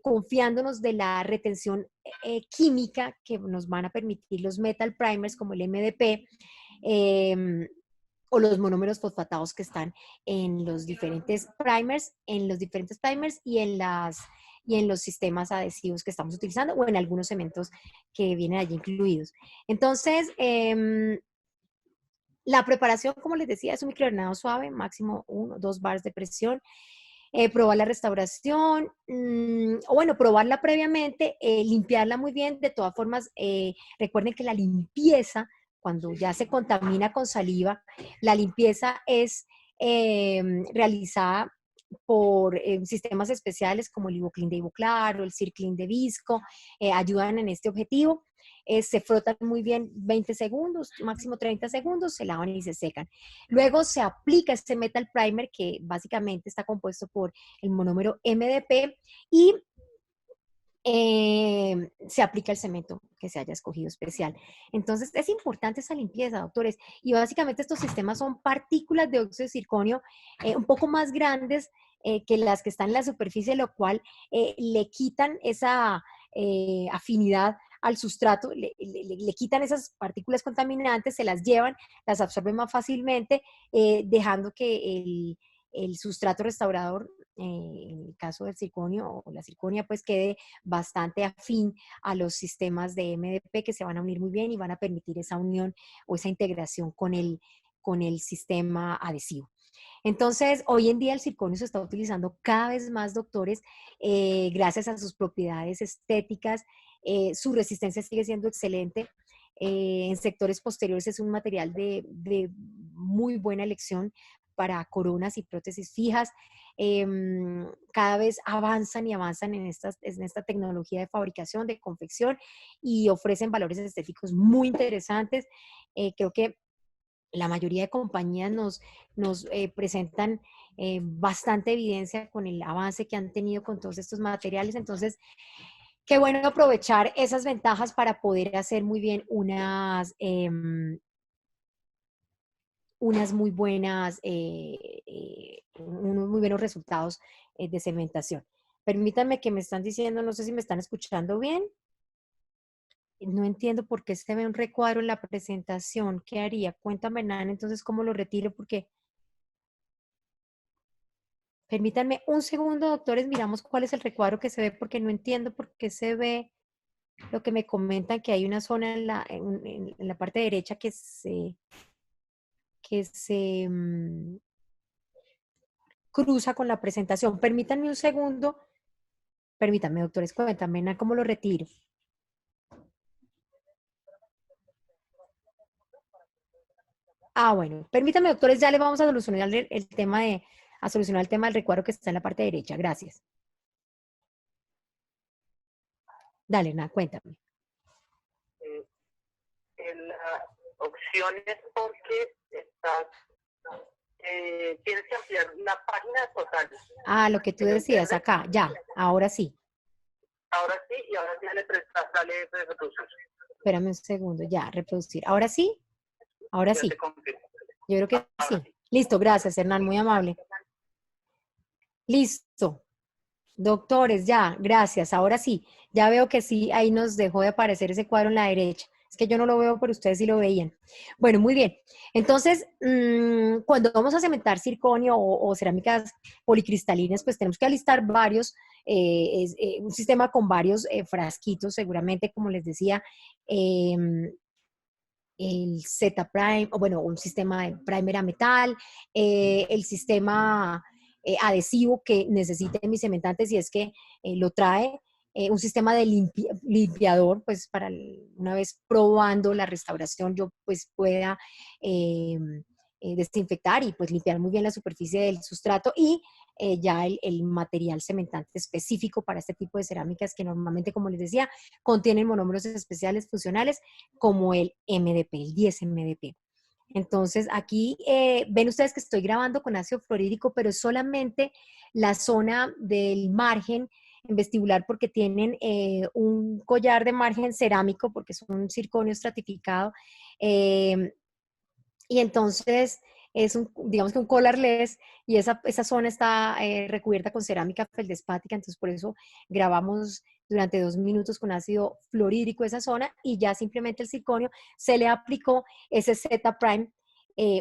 confiándonos de la retención química que nos van a permitir los metal primers como el MDP, o los monómeros fosfatados que están en los diferentes primers y en los sistemas adhesivos que estamos utilizando o en algunos cementos que vienen allí incluidos. Entonces, la preparación, como les decía, es un microordenado suave, máximo 1 o 2 bars de presión. Probar la restauración, o bueno, probarla previamente, limpiarla muy bien. De todas formas, recuerden que la limpieza, cuando ya se contamina con saliva, la limpieza es realizada por sistemas especiales como el Ivoclean de Ivoclar o el Circlean de Visco, ayudan en este objetivo. Se frotan muy bien 20 segundos, máximo 30 segundos, se lavan y se secan. Luego se aplica este metal primer que básicamente está compuesto por el monómero MDP y se aplica el cemento que se haya escogido especial. Entonces, es importante esa limpieza, doctores. Y básicamente estos sistemas son partículas de óxido de circonio un poco más grandes que las que están en la superficie, lo cual le quitan esa afinidad al sustrato, le quitan esas partículas contaminantes, se las llevan, las absorben más fácilmente, dejando que el sustrato restaurador, en el caso del circonio o la circonia, pues quede bastante afín a los sistemas de MDP que se van a unir muy bien y van a permitir esa unión o esa integración con el sistema adhesivo. Entonces, hoy en día el circonio se está utilizando cada vez más, doctores, gracias a sus propiedades estéticas. Su resistencia sigue siendo excelente. En sectores posteriores es un material de muy buena elección para coronas y prótesis fijas. Cada vez avanzan y avanzan en esta tecnología de fabricación, de confección, y ofrecen valores estéticos muy interesantes. Creo que la mayoría de compañías nos presentan bastante evidencia con el avance que han tenido con todos estos materiales. Entonces, qué bueno aprovechar esas ventajas para poder hacer muy bien unas muy buenas, unos muy buenos resultados de cementación. Permítanme, que me están diciendo, no sé si me están escuchando bien. No entiendo por qué se ve un recuadro en la presentación. ¿Qué haría? Cuéntame, Nan, entonces, ¿cómo lo retiro? Porque, permítanme un segundo, doctores, miramos cuál es el recuadro que se ve, porque no entiendo por qué se ve lo que me comentan, que hay una zona en la parte derecha que se cruza con la presentación. Permítanme un segundo. Permítanme, doctores, cuéntame, Nan, ¿cómo lo retiro? Bueno, permítame, doctores, ya le vamos a solucionar el tema a solucionar el tema del recuadro que está en la parte derecha. Gracias. Dale, Nan, cuéntame. En la opción es porque tienes que ampliar la página total. Lo que tú decías acá, ya, ahora sí. Ahora sí, y ahora sí sale reproducir. Espérame un segundo, ya, reproducir. ¿Ahora sí? Ahora Ya sí. te confirmo. Yo creo que Ahora sí. Listo, gracias, Hernán, muy amable. Listo. Doctores, ya, gracias. Ahora sí, ya veo que sí, ahí nos dejó de aparecer ese cuadro en la derecha. Es que yo no lo veo, pero ustedes sí lo veían. Bueno, muy bien. Entonces, cuando vamos a cementar circonio o cerámicas policristalinas, pues tenemos que alistar un sistema con varios frasquitos, seguramente, como les decía, el Z-Prime, o bueno, un sistema de primer a metal, el sistema adhesivo que necesite mi cementante si es que lo trae, un sistema de limpiador, pues para una vez probando la restauración yo pues pueda desinfectar y pues limpiar muy bien la superficie del sustrato, y ya el material cementante específico para este tipo de cerámicas que normalmente, como les decía, contienen monómeros especiales funcionales como el MDP, el 10 MDP. Entonces, aquí ven ustedes que estoy grabando con ácido fluorhídrico, pero solamente la zona del margen en vestibular, porque tienen un collar de margen cerámico, porque es un circonio estratificado, y entonces digamos que un collarless, y esa zona está recubierta con cerámica feldespática, entonces por eso grabamos durante 2 minutos con ácido fluorhídrico esa zona, y ya simplemente el circonio se le aplicó ese Z-Prime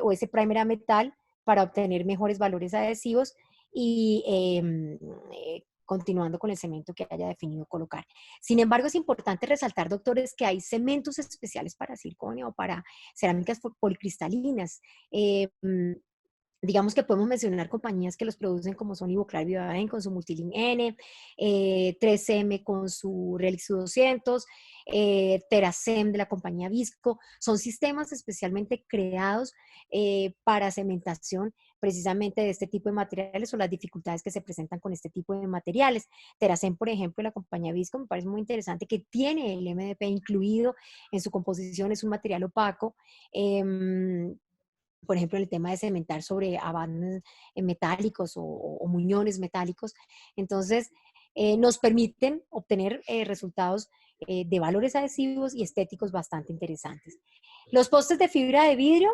o ese primer a metal para obtener mejores valores adhesivos y continuando con el cemento que haya definido colocar. Sin embargo, es importante resaltar, doctores, que hay cementos especiales para circonio o para cerámicas policristalinas. Digamos que podemos mencionar compañías que los producen, como son Ivoclar Vivaden con su Multilink N, 3M con su Relix U200, Teracem de la compañía Visco. Son sistemas especialmente creados para cementación precisamente de este tipo de materiales, o las dificultades que se presentan con este tipo de materiales. Teracem, por ejemplo, de la compañía Visco, me parece muy interesante que tiene el MDP incluido en su composición, es un material opaco. Por ejemplo, en el tema de cementar sobre abanes metálicos o muñones metálicos. Entonces, nos permiten obtener resultados de valores adhesivos y estéticos bastante interesantes. Los postes de fibra de vidrio,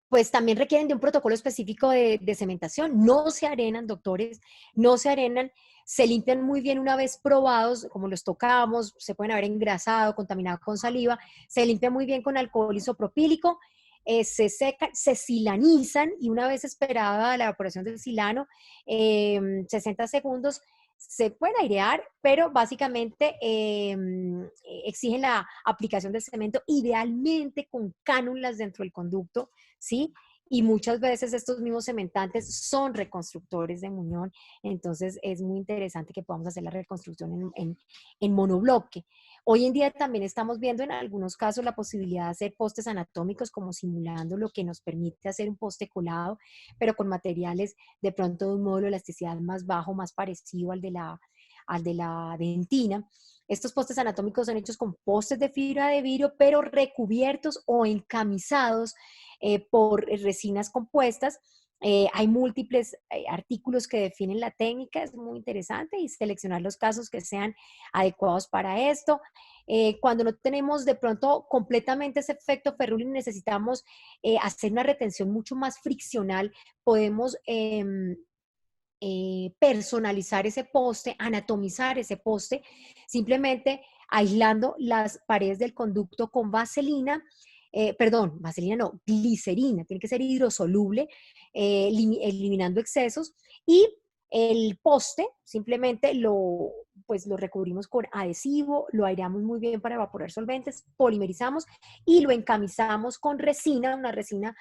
pues también requieren de un protocolo específico de cementación. No se arenan, doctores, no se arenan, se limpian muy bien una vez probados, como los tocamos, se pueden haber engrasado, contaminado con saliva, se limpian muy bien con alcohol isopropílico, se secan, se silanizan, y una vez esperada la evaporación del silano, 60 segundos, se pueden airear, pero básicamente exigen la aplicación del cemento, idealmente con cánulas dentro del conducto, ¿sí? y muchas veces estos mismos cementantes son reconstructores de muñón, entonces es muy interesante que podamos hacer la reconstrucción en monobloque. Hoy en día también estamos viendo en algunos casos la posibilidad de hacer postes anatómicos como simulando lo que nos permite hacer un poste colado, pero con materiales de pronto de un módulo de elasticidad más bajo, más parecido al de la dentina. Estos postes anatómicos son hechos con postes de fibra de vidrio, pero recubiertos o encamisados por resinas compuestas. Hay múltiples artículos que definen la técnica, es muy interesante, y seleccionar los casos que sean adecuados para esto. Cuando no tenemos de pronto completamente ese efecto ferrúleo y necesitamos hacer una retención mucho más friccional, podemos personalizar ese poste, anatomizar ese poste, simplemente aislando las paredes del conducto con vaselina, perdón, vaselina no, glicerina, tiene que ser hidrosoluble, eliminando excesos, y el poste simplemente pues lo recubrimos con adhesivo, lo aireamos muy bien para evaporar solventes, polimerizamos y lo encamisamos con resina, una resina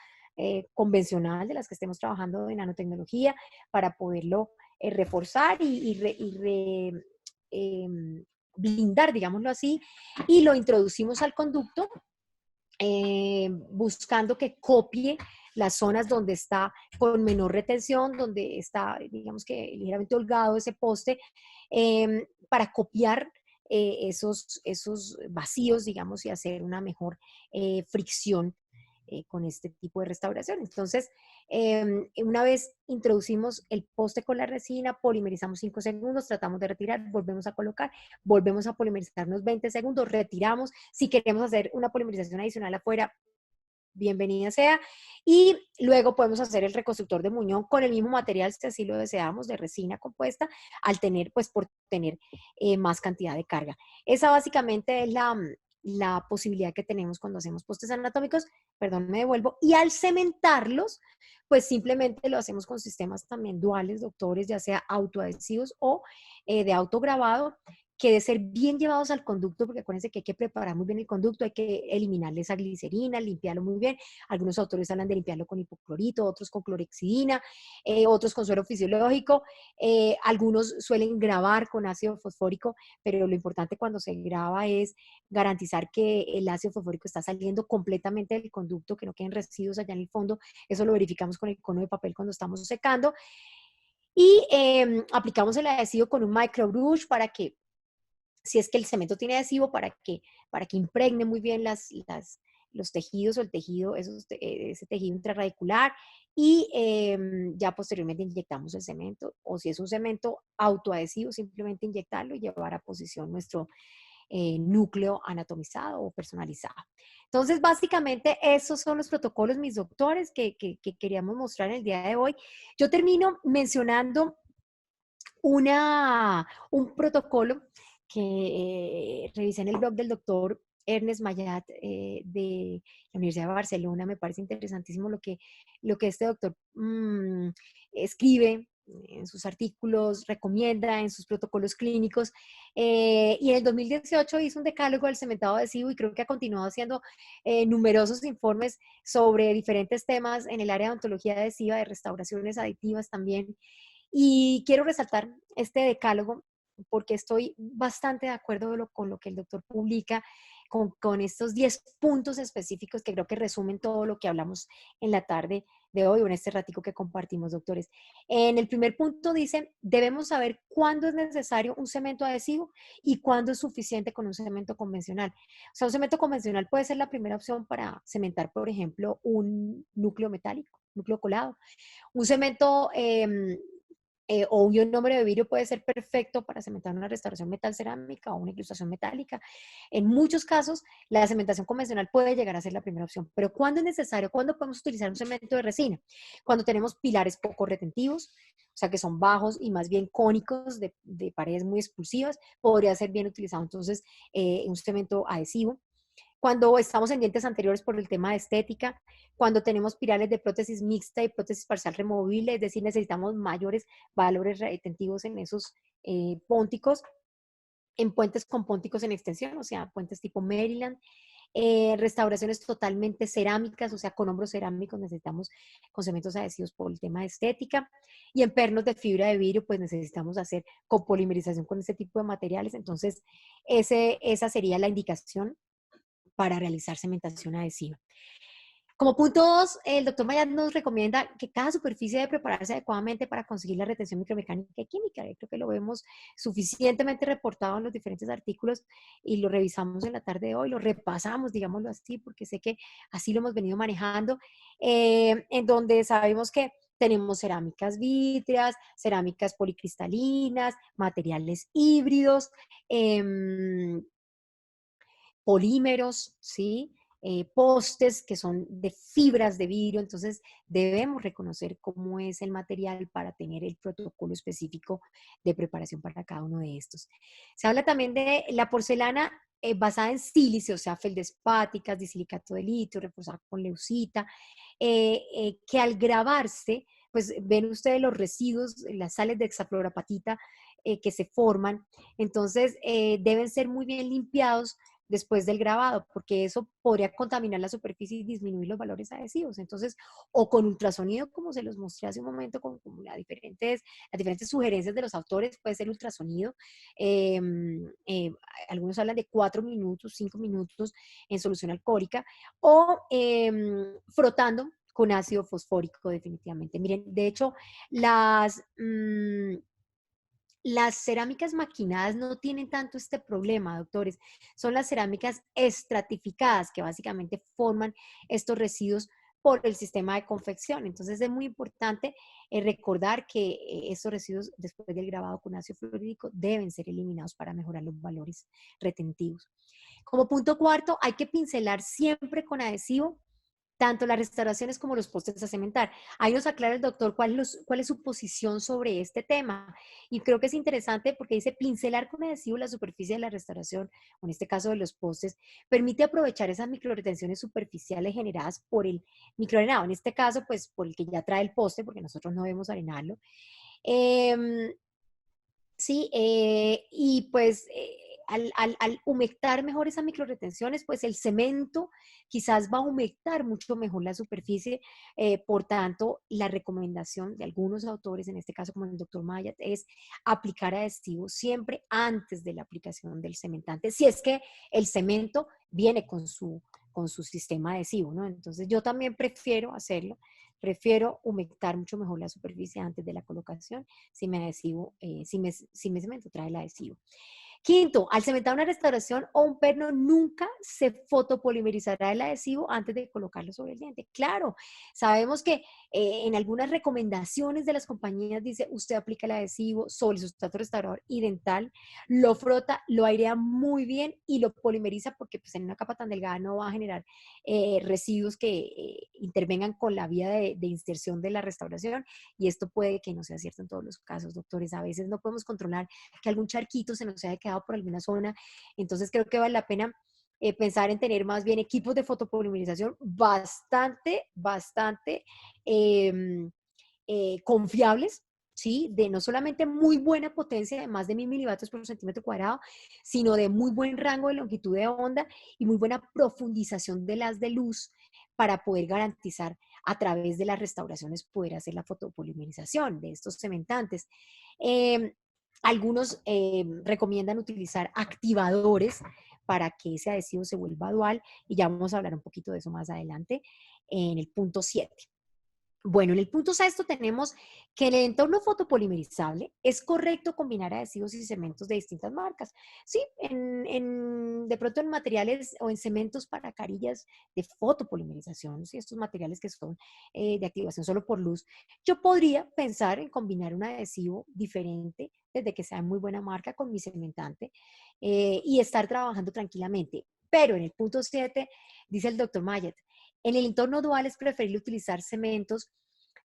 convencional de las que estemos trabajando en nanotecnología, para poderlo reforzar blindar, digámoslo así, y lo introducimos al conducto buscando que copie las zonas donde está con menor retención, donde está, digamos que ligeramente holgado ese poste, para copiar esos vacíos, digamos, y hacer una mejor fricción con este tipo de restauración. Entonces, una vez introducimos el poste con la resina, polimerizamos 5 segundos, tratamos de retirar, volvemos a colocar, volvemos a polimerizar unos 20 segundos, retiramos. Si queremos hacer una polimerización adicional afuera, bienvenida sea. Y luego podemos hacer el reconstructor de muñón con el mismo material, si así lo deseamos, de resina compuesta, al tener, pues por tener más cantidad de carga. Esa básicamente es la posibilidad que tenemos cuando hacemos postes anatómicos, perdón, me devuelvo, y al cementarlos, pues simplemente lo hacemos con sistemas también duales, doctores, ya sea autoadhesivos o de autograbado, que de ser bien llevados al conducto, porque acuérdense que hay que preparar muy bien el conducto, hay que eliminarle esa glicerina, limpiarlo muy bien. Algunos autores hablan de limpiarlo con hipoclorito, otros con clorexidina, otros con suero fisiológico, algunos suelen grabar con ácido fosfórico, pero lo importante cuando se graba es garantizar que el ácido fosfórico está saliendo completamente del conducto, que no queden residuos allá en el fondo. Eso lo verificamos con el cono de papel cuando estamos secando. Y aplicamos el adhesivo con un microbrush para que, si es que el cemento tiene adhesivo, para que impregne muy bien los tejidos o el tejido, ese tejido intraradicular, y ya posteriormente inyectamos el cemento, o si es un cemento autoadhesivo, simplemente inyectarlo y llevar a posición nuestro núcleo anatomizado o personalizado. Entonces, básicamente, esos son los protocolos, mis doctores, que queríamos mostrar en el día de hoy. Yo termino mencionando un protocolo que revisé en el blog del doctor Ernest Mayat de la Universidad de Barcelona. Me parece interesantísimo lo que este doctor escribe en sus artículos, recomienda en sus protocolos clínicos. Y en el 2018 hizo un decálogo del cementado adhesivo, y creo que ha continuado haciendo numerosos informes sobre diferentes temas en el área de odontología adhesiva, de restauraciones aditivas también. Y quiero resaltar este decálogo porque estoy bastante de acuerdo con lo que el doctor publica, con estos 10 puntos específicos que creo que resumen todo lo que hablamos en la tarde de hoy o en este ratico que compartimos, doctores. En el primer punto dice, debemos saber cuándo es necesario un cemento adhesivo y cuándo es suficiente con un cemento convencional. O sea, un cemento convencional puede ser la primera opción para cementar, por ejemplo, un núcleo metálico, núcleo colado. Un cemento o un ionómero de vidrio puede ser perfecto para cementar una restauración metal cerámica o una incrustación metálica. En muchos casos, la cementación convencional puede llegar a ser la primera opción. Pero ¿cuándo es necesario? ¿Cuándo podemos utilizar un cemento de resina? Cuando tenemos pilares poco retentivos, o sea, que son bajos y más bien cónicos, de paredes muy expulsivas, podría ser bien utilizado entonces un cemento adhesivo. Cuando estamos en dientes anteriores por el tema de estética, cuando tenemos pirales de prótesis mixta y prótesis parcial removible, es decir, necesitamos mayores valores retentivos en esos pónticos, en puentes con pónticos en extensión, o sea, puentes tipo Maryland, Restauraciones totalmente cerámicas, o sea, con hombros cerámicos necesitamos con cementos adhesivos por el tema de estética. Y en pernos de fibra de vidrio, pues necesitamos hacer copolimerización con ese tipo de materiales. Entonces, esa sería la indicación para realizar cementación adhesiva. Como punto 2, el doctor Mayat nos recomienda que cada superficie debe prepararse adecuadamente para conseguir la retención micromecánica y química. Yo creo que lo vemos suficientemente reportado en los diferentes artículos y lo revisamos en la tarde de hoy, lo repasamos, digámoslo así, porque sé que así lo hemos venido manejando, en donde sabemos que tenemos cerámicas vítreas, cerámicas policristalinas, materiales híbridos, polímeros, ¿sí? Postes que son de fibras de vidrio, entonces debemos reconocer cómo es el material para tener el protocolo específico de preparación para cada uno de estos. Se habla también de la porcelana basada en sílice, o sea, feldespáticas, disilicato de litio, reforzada con leucita, que al grabarse, pues ven ustedes los residuos, las sales de hexafluorapatita que se forman, entonces deben ser muy bien limpiados después del grabado, porque eso podría contaminar la superficie y disminuir los valores adhesivos. Entonces, o con ultrasonido, como se los mostré hace un momento, con las diferentes sugerencias de los autores, puede ser ultrasonido. Eh, eh, Algunos hablan de 4 minutos, 5 minutos en solución alcohólica, o frotando con ácido fosfórico definitivamente. Miren, de hecho, las cerámicas maquinadas no tienen tanto este problema, doctores. Son las cerámicas estratificadas que básicamente forman estos residuos por el sistema de confección. Entonces es muy importante recordar que estos residuos después del grabado con ácido fluorhídrico deben ser eliminados para mejorar los valores retentivos. Como punto cuarto, hay que pincelar siempre con adhesivo tanto las restauraciones como los postes a cementar. Ahí nos aclara el doctor cuál es su posición sobre este tema. Y creo que es interesante porque dice pincelar con adhesivo la superficie de la restauración, o en este caso de los postes, permite aprovechar esas microretenciones superficiales generadas por el microarenado. En este caso, pues por el que ya trae el poste, porque nosotros no debemos arenarlo. Sí, y pues al humectar mejor esas microretenciones, pues el cemento quizás va a humectar mucho mejor la superficie. Por tanto, la recomendación de algunos autores, en este caso como el doctor Mayat, es aplicar adhesivo siempre antes de la aplicación del cementante, si es que el cemento viene con su sistema adhesivo, ¿no? Entonces yo también prefiero hacerlo. Prefiero humectar mucho mejor la superficie antes de la colocación si mi cemento trae el adhesivo. Quinto, al cementar una restauración o un perno, nunca se fotopolimerizará el adhesivo antes de colocarlo sobre el diente. Claro, sabemos que en algunas recomendaciones de las compañías dice, usted aplica el adhesivo sobre el sustrato restaurador y dental, lo frota, lo airea muy bien y lo polimeriza porque pues, en una capa tan delgada no va a generar residuos que intervengan con la vía de inserción de la restauración, y esto puede que no sea cierto en todos los casos, doctores. A veces no podemos controlar que algún charquito se nos haya quedado por alguna zona. Entonces creo que vale la pena pensar en tener más bien equipos de fotopolimerización bastante confiables, ¿sí? De no solamente muy buena potencia, de más de 1000 milivatios por centímetro cuadrado, sino de muy buen rango de longitud de onda y muy buena profundización del haz de luz para poder garantizar a través de las restauraciones poder hacer la fotopolimerización de estos cementantes. Algunos recomiendan utilizar activadores para que ese adhesivo se vuelva dual, y ya vamos a hablar un poquito de eso más adelante en el punto 7. Bueno, en el punto sexto tenemos que en el entorno fotopolimerizable es correcto combinar adhesivos y cementos de distintas marcas. Sí, de pronto en materiales o en cementos para carillas de fotopolimerización, ¿sí? Estos materiales que son de activación solo por luz, yo podría pensar en combinar un adhesivo diferente desde que sea de muy buena marca con mi cementante y estar trabajando tranquilamente. Pero en el punto 7 dice el doctor Mayet, en el entorno dual es preferible utilizar cementos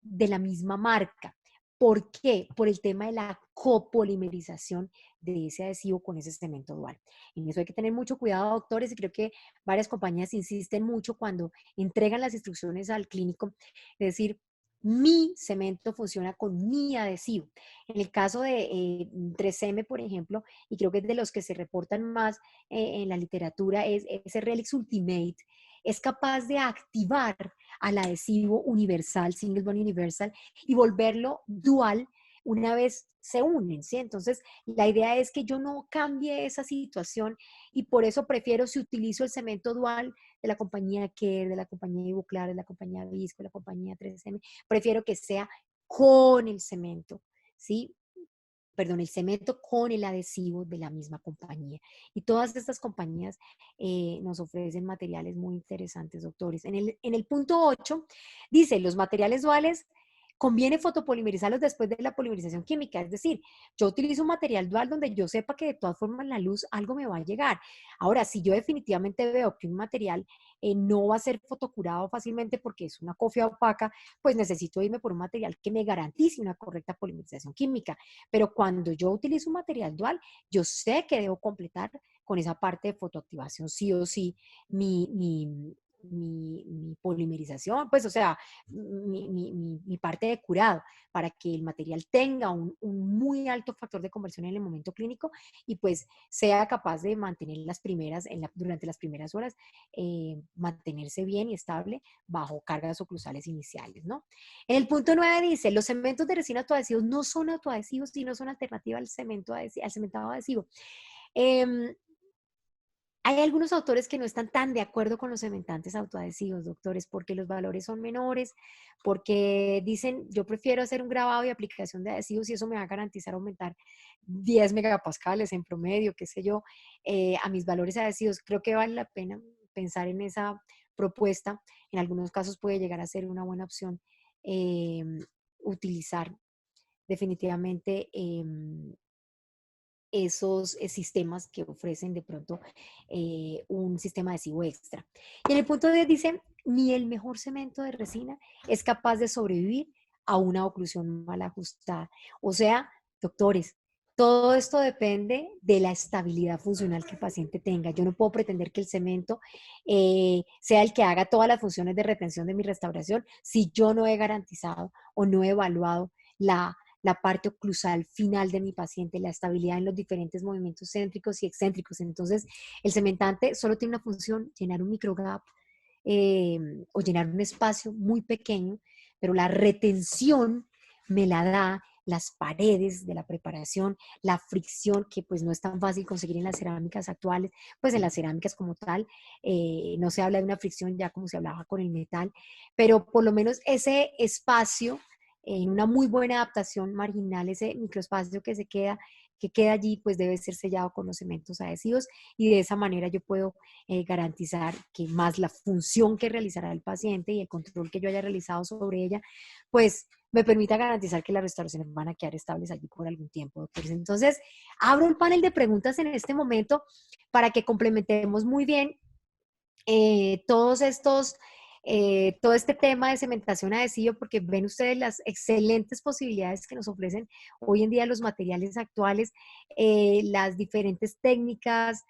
de la misma marca. ¿Por qué? Por el tema de la copolimerización de ese adhesivo con ese cemento dual. En eso hay que tener mucho cuidado, doctores, y creo que varias compañías insisten mucho cuando entregan las instrucciones al clínico, es decir, mi cemento funciona con mi adhesivo. En el caso de 3M, por ejemplo, y creo que es de los que se reportan más en la literatura, es ese Relix Ultimate, es capaz de activar al adhesivo universal, Single Bond Universal, y volverlo dual una vez se unen, ¿sí? Entonces, la idea es que yo no cambie esa situación y por eso prefiero, si utilizo el cemento dual de la compañía Kerr, de la compañía Ivoclar, de la compañía Visco, de la compañía 3M, prefiero que sea con el cemento, ¿sí? Perdón, el cemento con el adhesivo de la misma compañía. Y todas estas compañías nos ofrecen materiales muy interesantes, doctores. En el punto 8 dice, los materiales duales conviene fotopolimerizarlos después de la polimerización química. Es decir, yo utilizo un material dual donde yo sepa que de todas formas la luz algo me va a llegar. Ahora, si yo definitivamente veo que un material no va a ser fotocurado fácilmente porque es una cofia opaca, pues necesito irme por un material que me garantice una correcta polimerización química. Pero cuando yo utilizo un material dual, yo sé que debo completar con esa parte de fotoactivación sí o sí mi polimerización, pues o sea, mi parte de curado, para que el material tenga un muy alto factor de conversión en el momento clínico y pues sea capaz de mantener las primeras, durante las primeras horas, mantenerse bien y estable bajo cargas oclusales iniciales, ¿no? En el punto 9 dice, los cementos de resina autoadhesivos no son autoadhesivos, sino son alternativa al al cementado adhesivo. Hay algunos autores que no están tan de acuerdo con los cementantes autoadhesivos, doctores, porque los valores son menores, porque dicen, yo prefiero hacer un grabado y aplicación de adhesivos y eso me va a garantizar aumentar 10 megapascales en promedio, qué sé yo, a mis valores adhesivos. Creo que vale la pena pensar en esa propuesta. En algunos casos puede llegar a ser una buena opción utilizar definitivamente esos sistemas que ofrecen de pronto un sistema adhesivo extra. Y en el punto 10 dice, ni el mejor cemento de resina es capaz de sobrevivir a una oclusión mal ajustada. O sea, doctores, todo esto depende de la estabilidad funcional que el paciente tenga. Yo no puedo pretender que el cemento sea el que haga todas las funciones de retención de mi restauración si yo no he garantizado o no he evaluado la parte oclusal final de mi paciente, la estabilidad en los diferentes movimientos céntricos y excéntricos. Entonces, el cementante solo tiene una función, llenar un microgap o llenar un espacio muy pequeño, pero la retención me la da las paredes de la preparación, la fricción, que pues no es tan fácil conseguir en las cerámicas actuales, pues en las cerámicas como tal, no se habla de una fricción ya como se hablaba con el metal, pero por lo menos ese espacio en una muy buena adaptación marginal, ese microespacio que queda allí, pues debe ser sellado con los cementos adhesivos y de esa manera yo puedo garantizar que más la función que realizará el paciente y el control que yo haya realizado sobre ella, pues me permita garantizar que las restauraciones van a quedar estables allí por algún tiempo, doctores. Entonces, abro el panel de preguntas en este momento para que complementemos muy bien todos estos todo este tema de cementación adhesivo, porque ven ustedes las excelentes posibilidades que nos ofrecen hoy en día los materiales actuales, las diferentes técnicas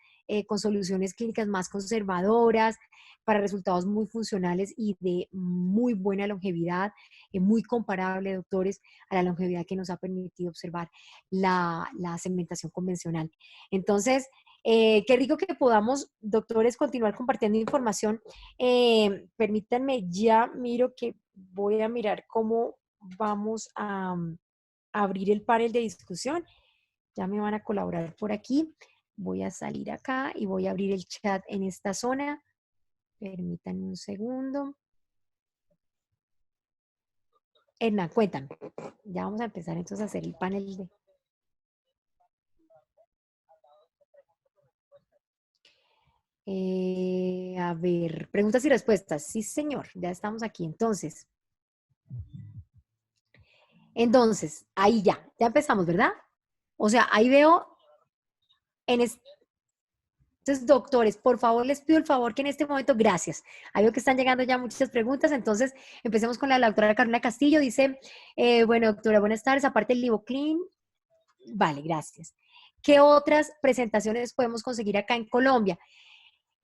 con soluciones clínicas más conservadoras, para resultados muy funcionales y de muy buena longevidad, muy comparable, doctores, a la longevidad que nos ha permitido observar la cementación convencional. Entonces, qué rico que podamos, doctores, continuar compartiendo información. Permítanme, ya miro que voy a mirar cómo vamos a abrir el panel de discusión. Ya me van a colaborar por aquí. Voy a salir acá y voy a abrir el chat en esta zona. Permítanme un segundo. Hernán, cuéntame. Ya vamos a empezar entonces a hacer el panel de... a ver, preguntas y respuestas. Sí, señor, ya estamos aquí. Entonces, ahí ya empezamos, ¿verdad? O sea, ahí veo entonces, doctores, por favor, les pido el favor que en este momento, gracias. Ahí veo que están llegando ya muchas preguntas, entonces empecemos con la doctora Carolina Castillo. Dice, bueno, doctora, buenas tardes, aparte del Livoclean, vale, gracias. ¿Qué otras presentaciones podemos conseguir acá en Colombia?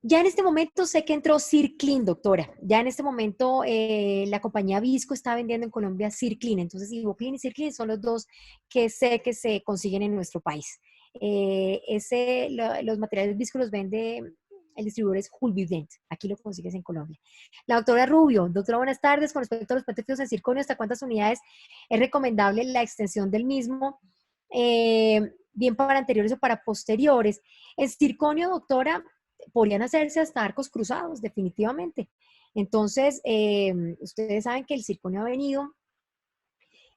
Ya en este momento sé que entró Circlin, doctora. Ya en este momento la compañía Visco está vendiendo en Colombia Circlin. Entonces, Ivoclin y Circlin son los dos que sé que se consiguen en nuestro país. Los materiales Visco los vende el distribuidor es Julvivent. Aquí lo consigues en Colombia. La doctora Rubio. Doctora, buenas tardes. Con respecto a los puentes fijos en circonio, ¿hasta cuántas unidades es recomendable la extensión del mismo? Bien para anteriores o para posteriores. En circonio, doctora, podrían hacerse hasta arcos cruzados, definitivamente. Entonces, ustedes saben que el circonio ha venido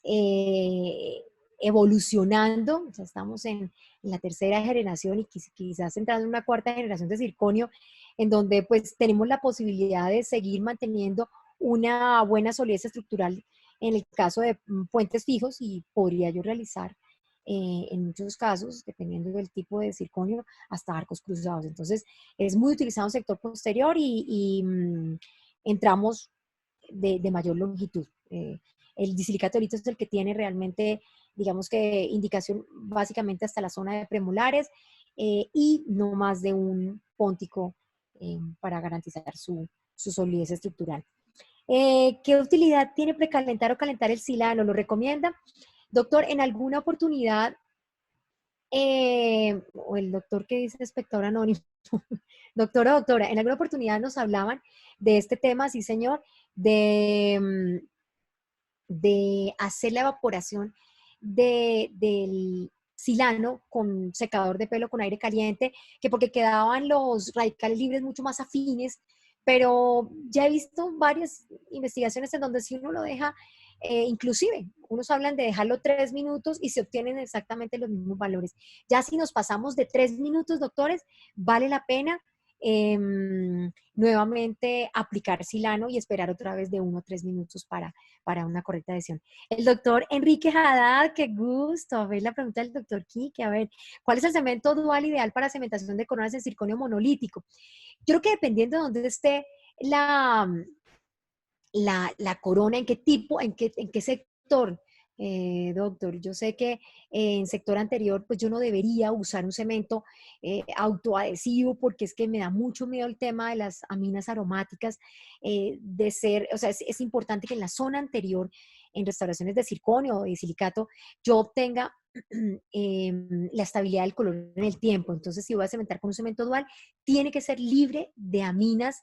eh, evolucionando, o sea, estamos en la tercera generación y quizás entrando en una cuarta generación de circonio, en donde pues tenemos la posibilidad de seguir manteniendo una buena solidez estructural en el caso de puentes fijos y podría yo realizar en muchos casos, dependiendo del tipo de circonio, hasta arcos cruzados. Entonces, es muy utilizado en sector posterior y entramos de mayor longitud. El disilicato de litio es el que tiene realmente, digamos que indicación básicamente hasta la zona de premolares y no más de un póntico para garantizar su solidez estructural. ¿Qué utilidad tiene precalentar o calentar el silano? ¿Lo recomienda? Doctor, en alguna oportunidad, o el doctor que dice espectador anónimo, doctora, en alguna oportunidad nos hablaban de este tema, sí señor, de hacer la evaporación del silano con secador de pelo con aire caliente, que porque quedaban los radicales libres mucho más afines, pero ya he visto varias investigaciones en donde si uno lo deja, inclusive, unos hablan de dejarlo 3 minutos y se obtienen exactamente los mismos valores. Ya si nos pasamos de 3 minutos, doctores, vale la pena nuevamente aplicar silano y esperar otra vez de 1 o 3 minutos para una correcta adhesión. El doctor Enrique Haddad, qué gusto. A ver la pregunta del doctor Quique. A ver, ¿cuál es el cemento dual ideal para cementación de coronas en circonio monolítico? Yo creo que dependiendo de dónde esté la, la corona, en qué tipo, en qué sector, doctor. Yo sé que en sector anterior, pues yo no debería usar un cemento autoadhesivo porque es que me da mucho miedo el tema de las aminas aromáticas, de ser, o sea, es importante que en la zona anterior, en restauraciones de circonio o de silicato, yo obtenga la estabilidad del color en el tiempo. Entonces, si voy a cementar con un cemento dual, tiene que ser libre de aminas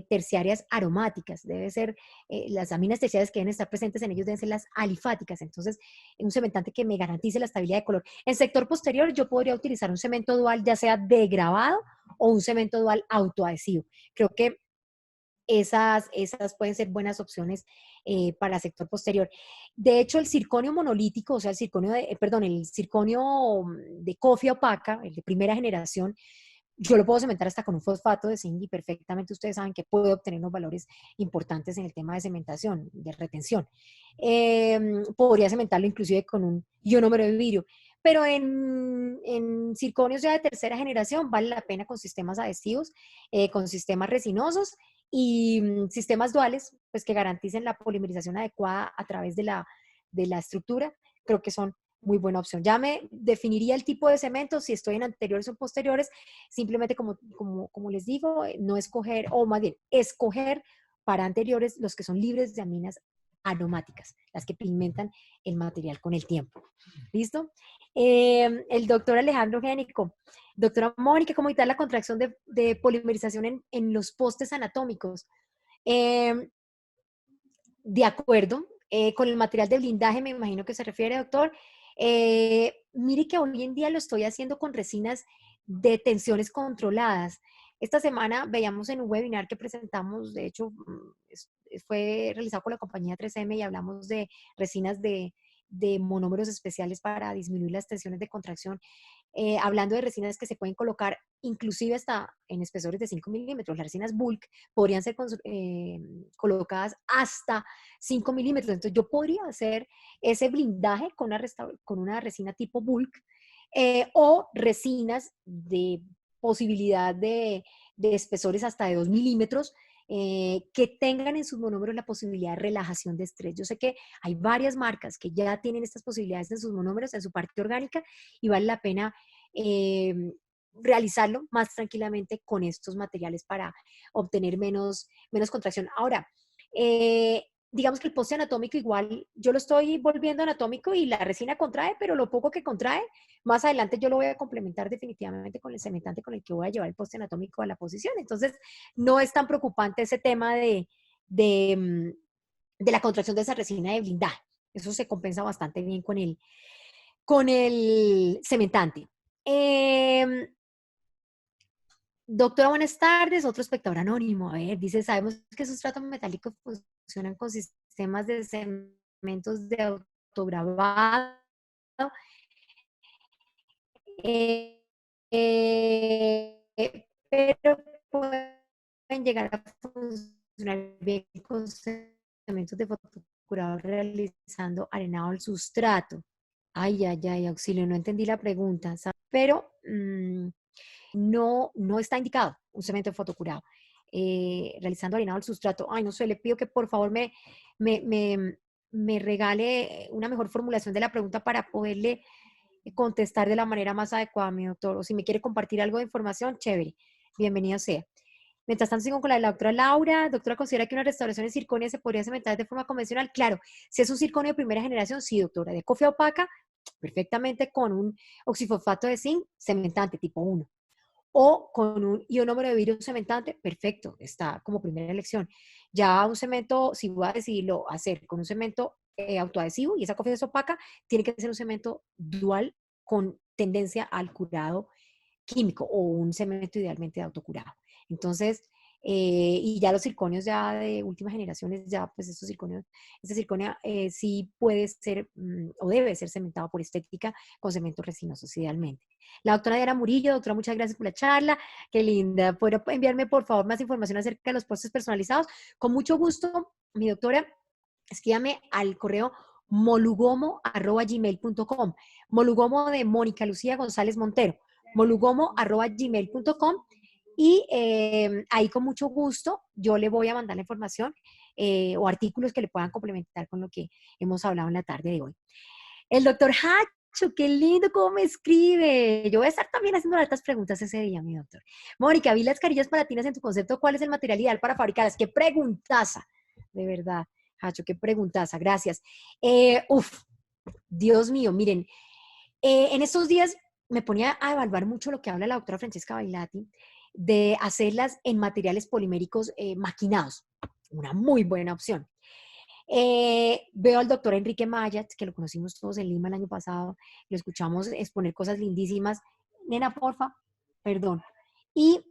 terciarias aromáticas, debe ser, las aminas terciarias que deben estar presentes en ellos deben ser las alifáticas, entonces un cementante que me garantice la estabilidad de color. En sector posterior yo podría utilizar un cemento dual ya sea de grabado o un cemento dual autoadhesivo. Creo que esas pueden ser buenas opciones para sector posterior. De hecho, el circonio monolítico, o sea, el circonio el circonio de cofia opaca, el de primera generación, yo lo puedo cementar hasta con un fosfato de zinc y perfectamente ustedes saben que puedo obtener unos valores importantes en el tema de cementación, de retención. Podría cementarlo inclusive con un ionómero de vidrio, pero en circonios ya de tercera generación vale la pena con sistemas adhesivos, con sistemas resinosos y sistemas duales, pues que garanticen la polimerización adecuada a través de la estructura. Creo que son muy buena opción. Ya me definiría el tipo de cemento, si estoy en anteriores o posteriores, simplemente como les digo, no escoger, o más bien, escoger para anteriores los que son libres de aminas aromáticas, las que pigmentan el material con el tiempo. ¿Listo? El doctor Alejandro Génico. Doctora Mónica, ¿cómo evitar la contracción de polimerización en los postes anatómicos? De acuerdo, con el material de blindaje me imagino que se refiere, doctor. Mire que hoy en día lo estoy haciendo con resinas de tensiones controladas. Esta semana veíamos en un webinar que presentamos, de hecho, fue realizado por la compañía 3M y hablamos de resinas de monómeros especiales para disminuir las tensiones de contracción, hablando de resinas que se pueden colocar inclusive hasta en espesores de 5 milímetros. Las resinas bulk podrían ser colocadas hasta 5 milímetros. Entonces yo podría hacer ese blindaje con una resina tipo bulk o resinas de posibilidad de espesores hasta de 2 milímetros que tengan en sus monómeros la posibilidad de relajación de estrés. Yo sé que hay varias marcas que ya tienen estas posibilidades en sus monómeros, en su parte orgánica, y vale la pena realizarlo más tranquilamente con estos materiales para obtener menos contracción. Ahora, digamos que el poste anatómico igual, yo lo estoy volviendo anatómico y la resina contrae, pero lo poco que contrae, más adelante yo lo voy a complementar definitivamente con el cementante con el que voy a llevar el poste anatómico a la posición. Entonces, no es tan preocupante ese tema de la contracción de esa resina de blindaje. Eso se compensa bastante bien con el cementante. Doctora, buenas tardes. Otro espectador anónimo. A ver, dice, sabemos que esos tratos metálicos funcionan con sistemas de cementos de autograbado. Pero pueden llegar a funcionar bien con cementos de fotocurado realizando arenado al sustrato. Ay, ay, ay, auxilio, no entendí la pregunta, ¿sabes? Pero no está indicado un cemento de fotocurado. Realizando arenado al sustrato. Ay, no sé, le pido que por favor me regale una mejor formulación de la pregunta para poderle contestar de la manera más adecuada, mi doctor. O si me quiere compartir algo de información, chévere. Bienvenido sea. Mientras tanto, sigo con la doctora Laura. Doctora, ¿considera que una restauración de circonia se podría cementar de forma convencional? Claro, si es un circonio de primera generación, sí, doctora. De cofia opaca, perfectamente con un oxifosfato de zinc cementante tipo 1. O con un ionómero de vidrio cementante, perfecto, está como primera elección. Ya un cemento, si voy a decidirlo hacer con un cemento autoadhesivo y esa cofia es opaca, tiene que ser un cemento dual con tendencia al curado químico o un cemento idealmente de autocurado. Entonces, y ya los circonios ya de últimas generaciones, ya pues estos circonios, esta circonia sí puede ser o debe ser cementado por estética con cementos resinosos idealmente. La doctora Diana Murillo, doctora, muchas gracias por la charla, qué linda. ¿Podría enviarme por favor más información acerca de los postes personalizados? Con mucho gusto, mi doctora, escríbame al correo molugomo@gmail.com, molugomo de Mónica Lucía González Montero, molugomo@gmail.com y ahí con mucho gusto yo le voy a mandar la información o artículos que le puedan complementar con lo que hemos hablado en la tarde de hoy. El doctor Hacho, qué lindo cómo me escribe. Yo voy a estar también haciendo hartas preguntas ese día, mi doctor. Mónica, vi las carillas palatinas en tu concepto. ¿Cuál es el material ideal para fabricarlas? Qué preguntaza, de verdad, Hacho, qué preguntaza. Gracias. Dios mío, miren, en estos días me ponía a evaluar mucho lo que habla la doctora Francesca Bailati de hacerlas en materiales poliméricos maquinados. Una muy buena opción. Veo al doctor Enrique Mayat, que lo conocimos todos en Lima el año pasado, lo escuchamos exponer cosas lindísimas. Nena, porfa, perdón. Y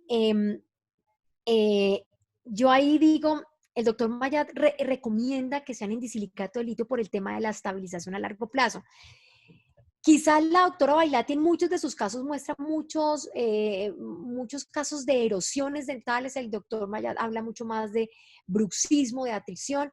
yo ahí digo, el doctor Mayat recomienda que sean en disilicato de litio por el tema de la estabilización a largo plazo. Quizás la doctora Bailati en muchos de sus casos muestra muchos casos de erosiones dentales. El doctor Mayat habla mucho más de bruxismo, de atrición.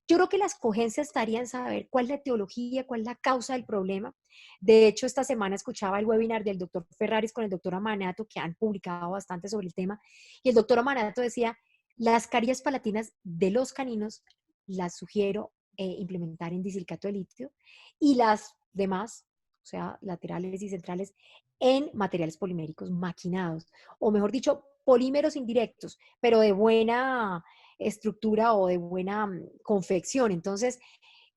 Yo creo que la escogencia estaría en saber cuál es la etiología, cuál es la causa del problema. De hecho, esta semana escuchaba el webinar del doctor Ferraris con el doctor Amanato, que han publicado bastante sobre el tema, y el doctor Amanato decía, las carillas palatinas de los caninos las sugiero implementar en disilicato de litio y las demás, o sea, laterales y centrales, en materiales poliméricos maquinados, o mejor dicho, polímeros indirectos, pero de buena estructura o de buena confección. Entonces,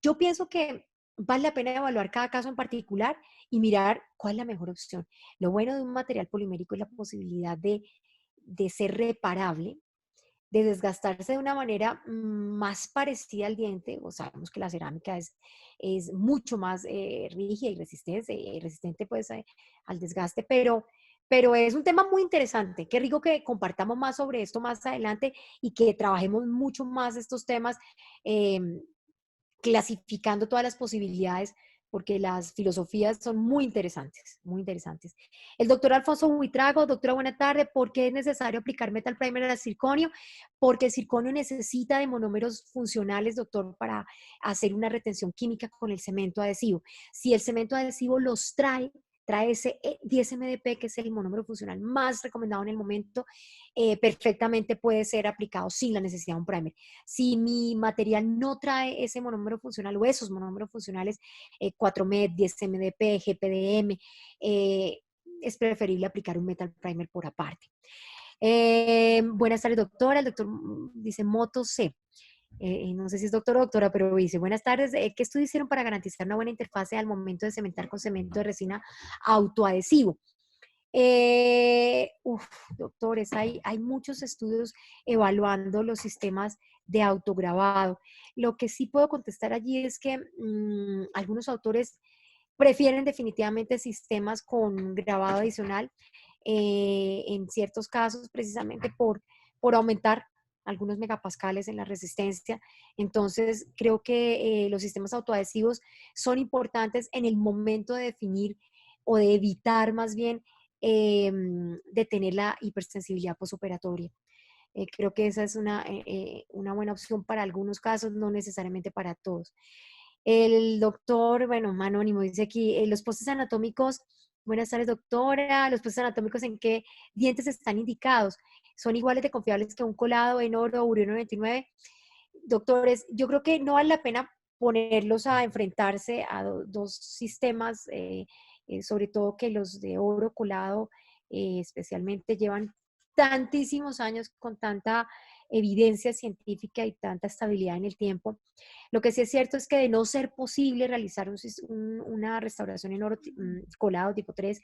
yo pienso que vale la pena evaluar cada caso en particular y mirar cuál es la mejor opción. Lo bueno de un material polimérico es la posibilidad de ser reparable, de desgastarse de una manera más parecida al diente. O sabemos que la cerámica es mucho más rígida y resistente pues, al desgaste, pero es un tema muy interesante. Qué rico que compartamos más sobre esto más adelante y que trabajemos mucho más estos temas, eh, clasificando todas las posibilidades, porque las filosofías son muy interesantes, muy interesantes. El doctor Alfonso Buitrago, doctora, buena tarde. ¿Por qué es necesario aplicar metal primer al circonio? Porque el circonio necesita de monómeros funcionales, doctor, para hacer una retención química con el cemento adhesivo. Si el cemento adhesivo los trae ese 10-MDP, que es el monómero funcional más recomendado en el momento, perfectamente puede ser aplicado sin la necesidad de un primer. Si mi material no trae ese monómero funcional o esos monómeros funcionales, 4MED, 10-MDP, GPDM, es preferible aplicar un metal primer por aparte. Buenas tardes, doctora. El doctor dice Moto C. No sé si es doctor o doctora, pero dice, buenas tardes, ¿qué estudios hicieron para garantizar una buena interfase al momento de cementar con cemento de resina autoadhesivo? Doctores, hay muchos estudios evaluando los sistemas de autograbado. Lo que sí puedo contestar allí es que algunos autores prefieren definitivamente sistemas con grabado adicional, en ciertos casos precisamente por aumentar algunos megapascales en la resistencia. Entonces, creo que los sistemas autoadhesivos son importantes en el momento de definir o de evitar más bien de tener la hipersensibilidad posoperatoria. Creo que esa es una buena opción para algunos casos, no necesariamente para todos. El doctor, bueno, anónimo, dice aquí, los postes anatómicos, buenas tardes doctora, los postes anatómicos en qué dientes están indicados, son iguales de confiables que un colado en oro o uranio 99. Doctores, yo creo que no vale la pena ponerlos a enfrentarse a dos sistemas, sobre todo que los de oro colado especialmente llevan tantísimos años con tanta evidencia científica y tanta estabilidad en el tiempo. Lo que sí es cierto es que de no ser posible realizar una restauración en oro colado tipo 3,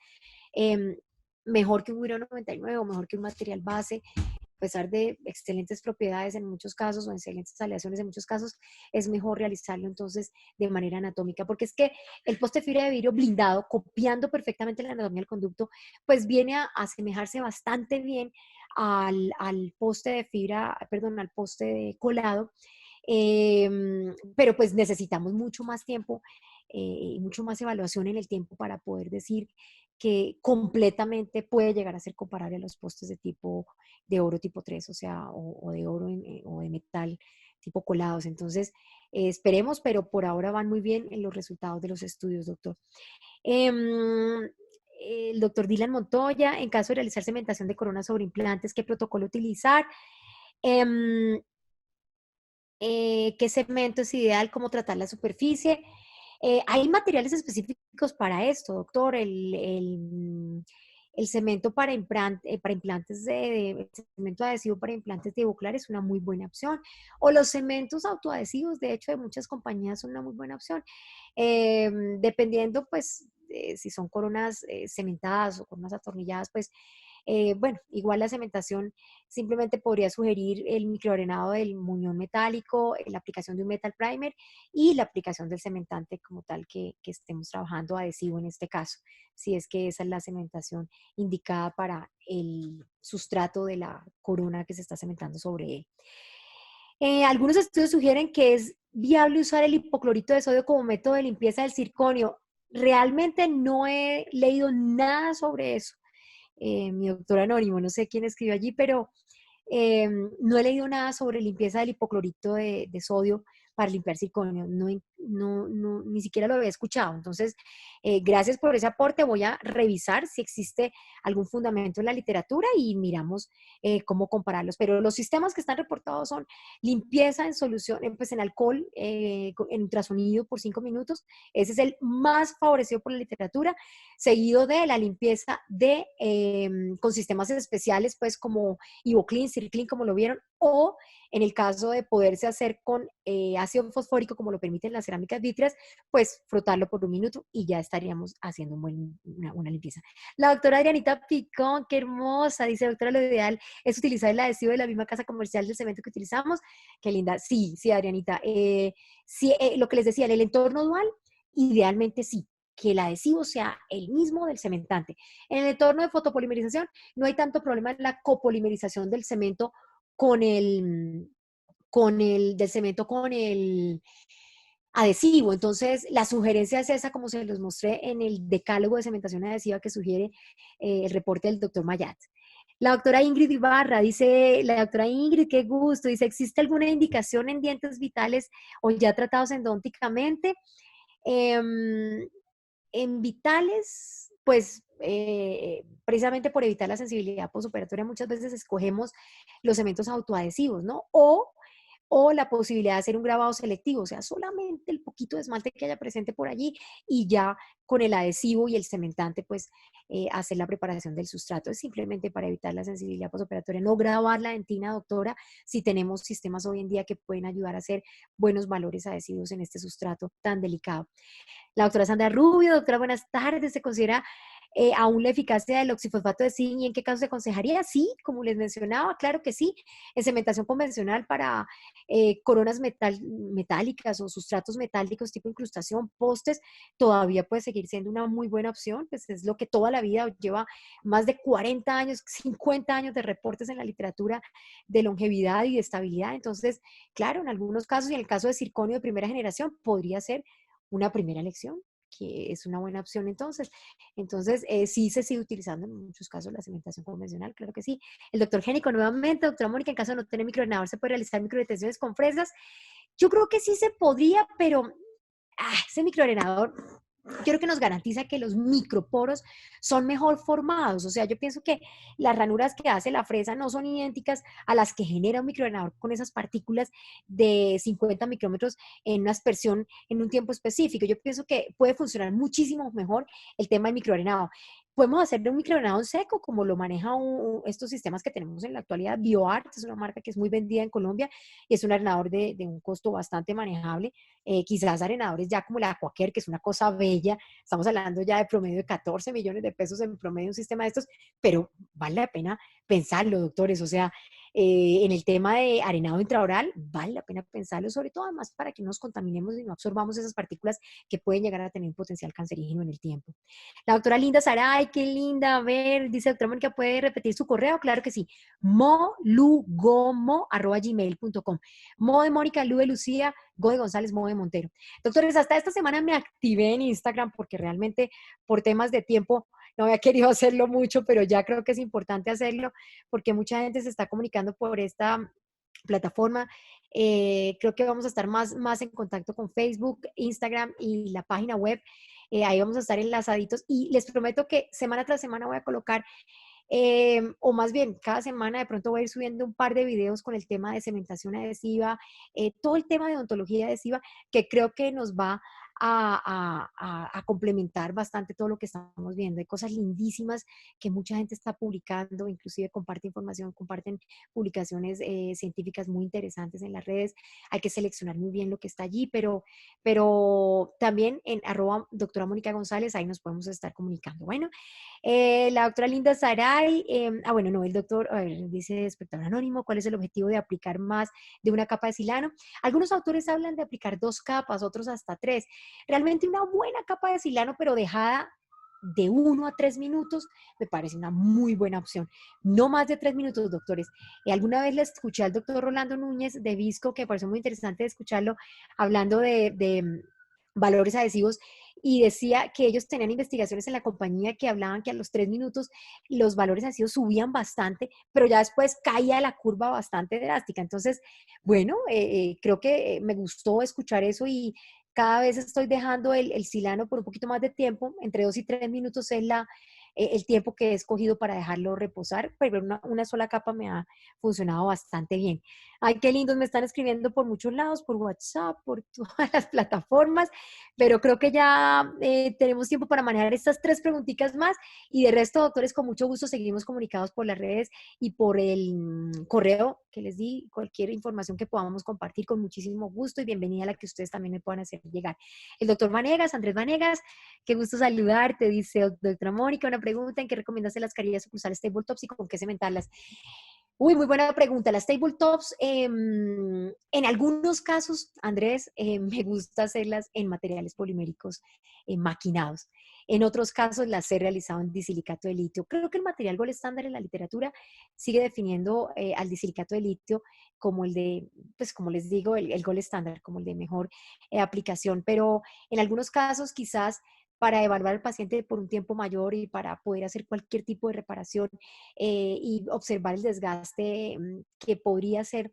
mejor que un uranio 99 o mejor que un material base, a pesar de excelentes propiedades en muchos casos o excelentes aleaciones en muchos casos, es mejor realizarlo entonces de manera anatómica, porque es que el poste de fibra de vidrio blindado, copiando perfectamente la anatomía del conducto, pues viene a asemejarse bastante bien al poste de fibra, perdón, al poste de colado, pero pues necesitamos mucho más tiempo y mucho más evaluación en el tiempo para poder decir que completamente puede llegar a ser comparable a los postes de oro tipo 3, o sea, o de oro o de metal tipo colados. Entonces, esperemos, pero por ahora van muy bien en los resultados de los estudios, doctor. El doctor Dylan Montoya, en caso de realizar cementación de corona sobre implantes, ¿qué protocolo utilizar? ¿Qué cemento es ideal? ¿Cómo tratar la superficie? Hay materiales específicos para esto, doctor. El cemento para implantes el cemento adhesivo para implantes tibulares es una muy buena opción. O los cementos autoadhesivos, de hecho, de muchas compañías son una muy buena opción. Dependiendo, pues, si son coronas cementadas o coronas atornilladas, pues, bueno, igual la cementación simplemente podría sugerir el microarenado del muñón metálico, la aplicación de un metal primer y la aplicación del cementante como tal que estemos trabajando adhesivo en este caso, si es que esa es la cementación indicada para el sustrato de la corona que se está cementando sobre él. Algunos estudios sugieren que es viable usar el hipoclorito de sodio como método de limpieza del circonio. Realmente no he leído nada sobre eso. Mi doctor anónimo, no sé quién escribió allí, pero no he leído nada sobre limpieza del hipoclorito de sodio para limpiar circonio, ni siquiera lo había escuchado. Entonces, gracias por ese aporte. Voy a revisar si existe algún fundamento en la literatura y miramos cómo compararlos. Pero los sistemas que están reportados son limpieza en solución, pues en alcohol, en ultrasonido por 5 minutos. Ese es el más favorecido por la literatura, seguido de la limpieza con sistemas especiales, pues como Ivoclean, Circlean, como lo vieron, o en el caso de poderse hacer con ácido fosfórico, como lo permiten las cerámicas vítreas, pues frotarlo por 1 minuto y ya estaríamos haciendo una limpieza. La doctora Adrianita Picón, qué hermosa, dice, doctora, lo ideal es utilizar el adhesivo de la misma casa comercial del cemento que utilizamos. Qué linda. Sí, Adrianita. Sí, lo que les decía, en el entorno dual, idealmente sí, que el adhesivo sea el mismo del cementante. En el entorno de fotopolimerización no hay tanto problema en la copolimerización del cemento con el adhesivo. Entonces, la sugerencia es esa, como se los mostré en el decálogo de cementación adhesiva que sugiere el reporte del doctor Mayat. La doctora Ingrid Ibarra dice, la doctora Ingrid, qué gusto, dice, ¿existe alguna indicación en dientes vitales o ya tratados endodónticamente? En vitales, pues precisamente por evitar la sensibilidad postoperatoria muchas veces escogemos los cementos autoadhesivos, ¿no? O o la posibilidad de hacer un grabado selectivo, o sea, solamente el poquito de esmalte que haya presente por allí y ya con el adhesivo y el cementante, pues hacer la preparación del sustrato. Es simplemente para evitar la sensibilidad postoperatoria. No grabar la dentina, doctora, si tenemos sistemas hoy en día que pueden ayudar a hacer buenos valores adhesivos en este sustrato tan delicado. La doctora Sandra Rubio, doctora, buenas tardes. ¿Se considera aún la eficacia del oxifosfato de zinc y en qué caso se aconsejaría? Sí, como les mencionaba, claro que sí. En cementación convencional para coronas metálicas o sustratos metálicos tipo incrustación, postes, todavía puede seguir siendo una muy buena opción, pues es lo que toda la vida lleva más de 40 años, 50 años de reportes en la literatura de longevidad y de estabilidad. Entonces, claro, en algunos casos y en el caso de circonio de primera generación podría ser una primera elección, que es una buena opción entonces sí se sigue utilizando en muchos casos la cementación convencional, claro que sí. El doctor Génico nuevamente, doctora Mónica, en caso de no tener microordenador, ¿se puede realizar microdetenciones con fresas? Yo creo que sí se podría, pero ese microordenador yo creo que nos garantiza que los microporos son mejor formados. O sea, yo pienso que las ranuras que hace la fresa no son idénticas a las que genera un microordenador con esas partículas de 50 micrómetros en una aspersión en un tiempo específico. Yo pienso que puede funcionar muchísimo mejor el tema del microordenado. Podemos hacer un microordenado en seco, como lo maneja estos sistemas que tenemos en la actualidad. BioArt es una marca que es muy vendida en Colombia y es un ordenador de un costo bastante manejable. Quizás arenadores ya como la Aquacare, que es una cosa bella, estamos hablando ya de promedio de 14 millones de pesos en promedio un sistema de estos, pero vale la pena pensarlo, doctores, o sea, en el tema de arenado intraoral, vale la pena pensarlo, sobre todo además para que no nos contaminemos y no absorbamos esas partículas que pueden llegar a tener un potencial cancerígeno en el tiempo. La doctora Linda Saray, qué linda, a ver, dice doctora Mónica, ¿puede repetir su correo? Claro que sí, molugomo@gmail.com. Mo de Mónica, Lu de Lucía, Go de González, Mo de Montero. Doctores, hasta esta semana me activé en Instagram porque realmente por temas de tiempo no había querido hacerlo mucho, pero ya creo que es importante hacerlo porque mucha gente se está comunicando por esta plataforma. Creo que vamos a estar más en contacto con Facebook, Instagram y la página web. Ahí vamos a estar enlazaditos y les prometo que semana tras semana voy a colocar o más bien, cada semana de pronto voy a ir subiendo un par de videos con el tema de cementación adhesiva, todo el tema de odontología adhesiva, que creo que nos va a complementar bastante todo lo que estamos viendo. Hay cosas lindísimas que mucha gente está publicando, inclusive comparte información, comparten publicaciones científicas muy interesantes en las redes. Hay que seleccionar muy bien lo que está allí, pero también en @doctora Mónica González, ahí nos podemos estar comunicando. Bueno, la doctora Linda Saray, bueno, no, el doctor, a ver, dice espectador anónimo, ¿cuál es el objetivo de aplicar más de una capa de silano? Algunos autores hablan de aplicar 2 capas, otros hasta 3. Realmente una buena capa de silano, pero dejada de 1 a 3 minutos, me parece una muy buena opción. No más de 3 minutos, doctores. Alguna vez le escuché al doctor Rolando Núñez de Visco, que me pareció muy interesante escucharlo, hablando de valores adhesivos, y decía que ellos tenían investigaciones en la compañía que hablaban que a los 3 minutos los valores adhesivos subían bastante, pero ya después caía la curva bastante drástica. Entonces, bueno, creo que me gustó escuchar eso y cada vez estoy dejando el silano por un poquito más de tiempo, entre 2 y 3 minutos es el tiempo que he escogido para dejarlo reposar, pero una sola capa me ha funcionado bastante bien. Ay, qué lindos, me están escribiendo por muchos lados, por WhatsApp, por todas las plataformas, pero creo que ya tenemos tiempo para manejar estas 3 preguntitas más y de resto, doctores, con mucho gusto seguimos comunicados por las redes y por el correo que les di, cualquier información que podamos compartir con muchísimo gusto y bienvenida a la que ustedes también me puedan hacer llegar. El doctor Vanegas, Andrés Vanegas, qué gusto saludarte, dice doctora Mónica, una pregunta, ¿en qué recomiendas las carillas occlusales tabletops y con qué cementarlas? Uy, muy buena pregunta. Las tabletops, en algunos casos, Andrés, me gusta hacerlas en materiales poliméricos maquinados. En otros casos las he realizado en disilicato de litio. Creo que el material gold estándar en la literatura sigue definiendo al disilicato de litio como el de, pues como les digo, el gold estándar, como el de mejor aplicación. Pero en algunos casos quizás para evaluar al paciente por un tiempo mayor y para poder hacer cualquier tipo de reparación y observar el desgaste que podría ser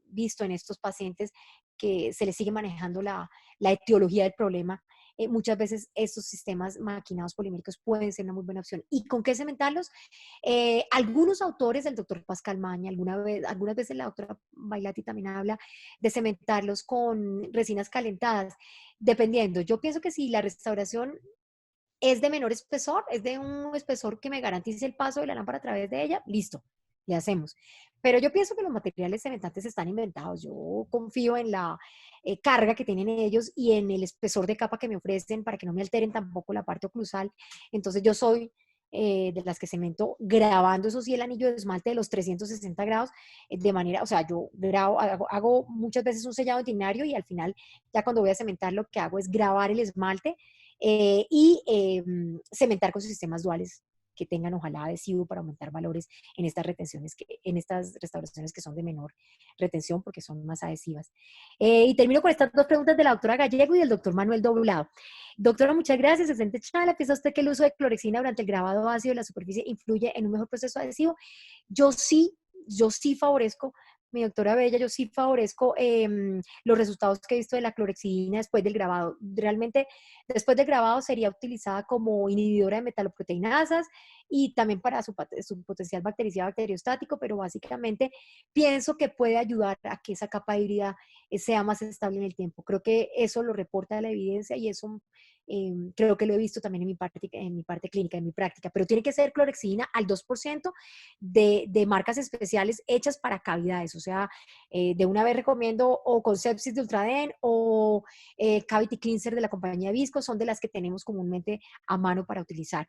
visto en estos pacientes que se les sigue manejando la etiología del problema. muchas veces estos sistemas maquinados poliméricos pueden ser una muy buena opción. ¿Y con qué cementarlos? Algunos autores, el doctor Pascal Maña, algunas veces la doctora Bailati también habla de cementarlos con resinas calentadas, dependiendo. Yo pienso que si la restauración es de menor espesor, es de un espesor que me garantice el paso de la lámpara a través de ella, listo, le hacemos. Pero yo pienso que los materiales cementantes están inventados. Yo confío en la carga que tienen ellos y en el espesor de capa que me ofrecen para que no me alteren tampoco la parte oclusal. Entonces yo soy de las que cemento grabando, eso sí, el anillo de esmalte de los 360 grados, de manera, o sea, yo grabo, hago muchas veces un sellado tinario y al final, ya cuando voy a cementar, lo que hago es grabar el esmalte cementar con sistemas duales que tengan ojalá adhesivo para aumentar valores en estas retenciones, en estas restauraciones que son de menor retención porque son más adhesivas. Y termino con estas dos preguntas de la doctora Gallego y del doctor Manuel Doblado. Doctora, muchas gracias. Excelente charla. ¿Piensa usted que el uso de clorexina durante el grabado ácido de la superficie influye en un mejor proceso adhesivo? Yo sí favorezco, mi doctora Bella, yo sí favorezco los resultados que he visto de la clorexidina después del grabado. Realmente, después del grabado sería utilizada como inhibidora de metaloproteinasas y también para su potencial bactericida bacteriostático, pero básicamente pienso que puede ayudar a que esa capa híbrida sea más estable en el tiempo. Creo que eso lo reporta la evidencia y eso creo que lo he visto también en mi parte clínica, en mi práctica, pero tiene que ser clorexidina al 2% de marcas especiales hechas para cavidades, o sea, de una vez recomiendo o Concepsis de Ultraden o Cavity Cleanser de la compañía Visco, son de las que tenemos comúnmente a mano para utilizar.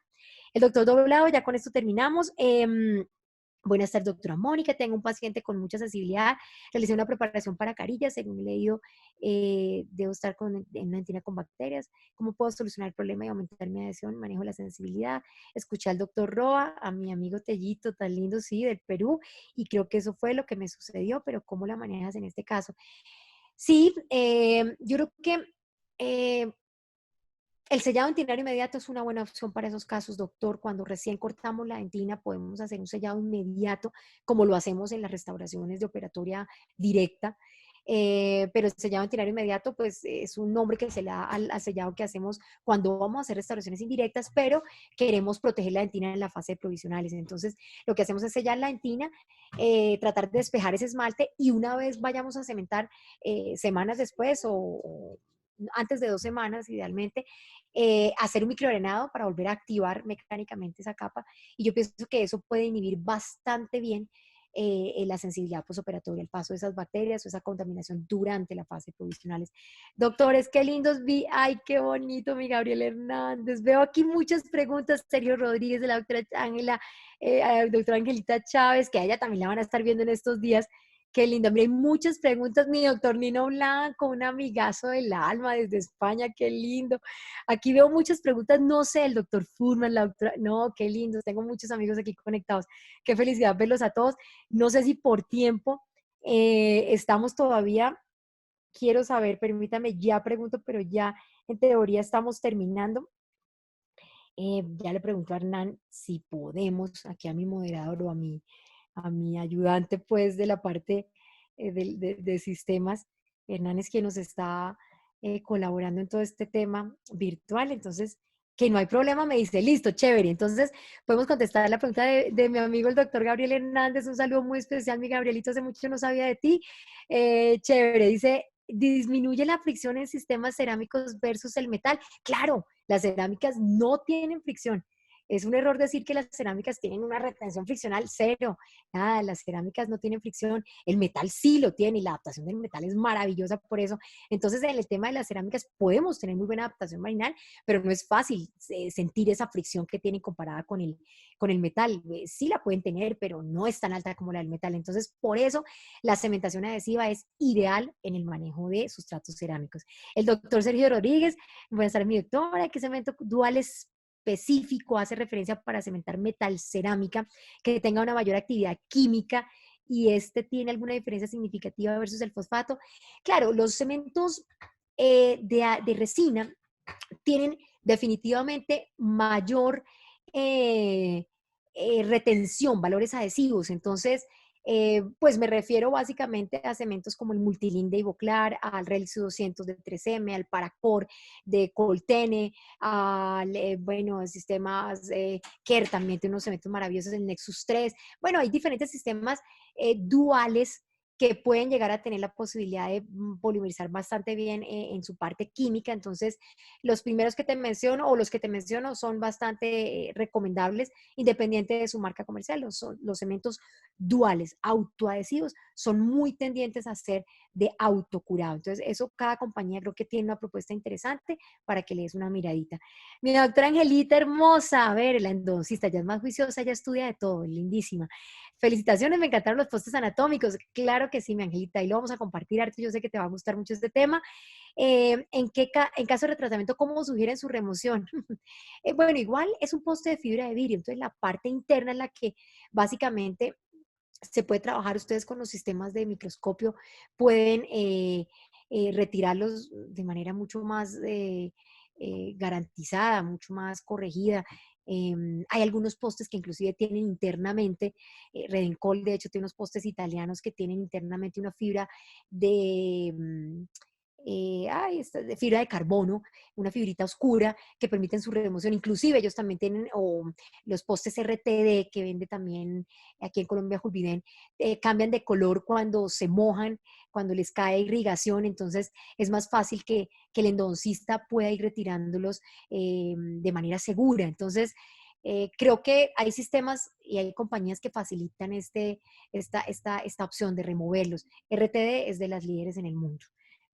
El doctor Doblado, ya con esto terminamos. Buenas tardes, doctora Mónica. Tengo un paciente con mucha sensibilidad. Realicé una preparación para carillas. Según he leído, debo estar en una dentina con bacterias. ¿Cómo puedo solucionar el problema y aumentar mi adhesión? Manejo la sensibilidad. Escuché al doctor Roa, a mi amigo Tellito, tan lindo, sí, del Perú. Y creo que eso fue lo que me sucedió, pero ¿cómo la manejas en este caso? Sí, yo creo que el sellado dentinario inmediato es una buena opción para esos casos, doctor. Cuando recién cortamos la dentina, podemos hacer un sellado inmediato, como lo hacemos en las restauraciones de operatoria directa. Pero el sellado dentinario inmediato, pues es un nombre que se le da al sellado que hacemos cuando vamos a hacer restauraciones indirectas, pero queremos proteger la dentina en la fase de provisionales. Entonces, lo que hacemos es sellar la dentina, tratar de despejar ese esmalte y una vez vayamos a cementar semanas después o antes de 2 semanas, idealmente, hacer un microdrenado para volver a activar mecánicamente esa capa. Y yo pienso que eso puede inhibir bastante bien la sensibilidad postoperatoria, el paso de esas bacterias o esa contaminación durante la fase provisionales. Doctores, qué lindos vi. Ay, qué bonito, mi Gabriel Hernández. Veo aquí muchas preguntas. Sergio Rodríguez, de la doctora Ángela, doctora Angelita Chávez, que a ella también la van a estar viendo en estos días. Qué lindo, mira, hay muchas preguntas. Mi doctor Nino Blanco, un amigazo del alma desde España, qué lindo. Aquí veo muchas preguntas, no sé, el doctor Furman, la doctora, no, qué lindo, tengo muchos amigos aquí conectados. Qué felicidad verlos a todos. No sé si por tiempo estamos todavía, quiero saber, permítame, ya pregunto, pero ya en teoría estamos terminando. Ya le pregunto a Hernán si podemos, aquí a mi moderador o a mi ayudante pues de la parte de sistemas. Hernán es quien nos está colaborando en todo este tema virtual, entonces que no hay problema, me dice, listo, chévere. Entonces podemos contestar la pregunta de mi amigo el doctor Gabriel Hernández, un saludo muy especial, mi Gabrielito, hace mucho no sabía de ti. Chévere, dice, disminuye la fricción en sistemas cerámicos versus el metal. Claro, las cerámicas no tienen fricción. Es un error decir que las cerámicas tienen una retención friccional cero. Nada, las cerámicas no tienen fricción. El metal sí lo tiene y la adaptación del metal es maravillosa por eso. Entonces, en el tema de las cerámicas podemos tener muy buena adaptación marinal, pero no es fácil sentir esa fricción que tienen comparada con el metal. Sí la pueden tener, pero no es tan alta como la del metal. Entonces, por eso la cementación adhesiva es ideal en el manejo de sustratos cerámicos. El doctor Sergio Rodríguez, buenas tardes, mi doctora, ¿qué cemento dual específico hace referencia para cementar metal cerámica que tenga una mayor actividad química y tiene alguna diferencia significativa versus el fosfato? Claro, los cementos de resina tienen definitivamente mayor retención, valores adhesivos. Entonces, Pues me refiero básicamente a cementos como el Multilin de Ivoclar, al Relic 200 de 3M, al Paracord de Coltene, al, bueno, sistemas Kerr también tiene unos cementos maravillosos, el Nexus 3. Bueno, hay diferentes sistemas duales que pueden llegar a tener la posibilidad de polimerizar bastante bien en su parte química. Entonces, los primeros que te menciono o los que te menciono son bastante recomendables, independiente de su marca comercial. Los cementos duales, autoadhesivos, son muy tendientes a ser de autocurado. Entonces, eso cada compañía creo que tiene una propuesta interesante para que le des una miradita. Mi doctora Angelita hermosa, a ver, la endodoncista, ya es más juiciosa, ya estudia de todo, lindísima. Felicitaciones, me encantaron los postes anatómicos. Claro que sí, mi Angelita, y lo vamos a compartir, Arturo, yo sé que te va a gustar mucho este tema. En caso de retratamiento, ¿cómo sugieren su remoción? Bueno, igual es un poste de fibra de vidrio, entonces la parte interna es la que básicamente se puede trabajar. Ustedes con los sistemas de microscopio pueden retirarlos de manera mucho más garantizada, mucho más corregida. Hay algunos postes que inclusive tienen internamente, Redencol de hecho tiene unos postes italianos que tienen internamente una fibra de, de fibra de carbono, una fibrita oscura que permiten su remoción. Inclusive ellos también tienen los postes RTD que vende también aquí en Colombia Julviden, cambian de color cuando se mojan, cuando les cae irrigación. Entonces es más fácil que el endodoncista pueda ir retirándolos de manera segura. Entonces, creo que hay sistemas y hay compañías que facilitan esta opción de removerlos. RTD es de las líderes en el mundo.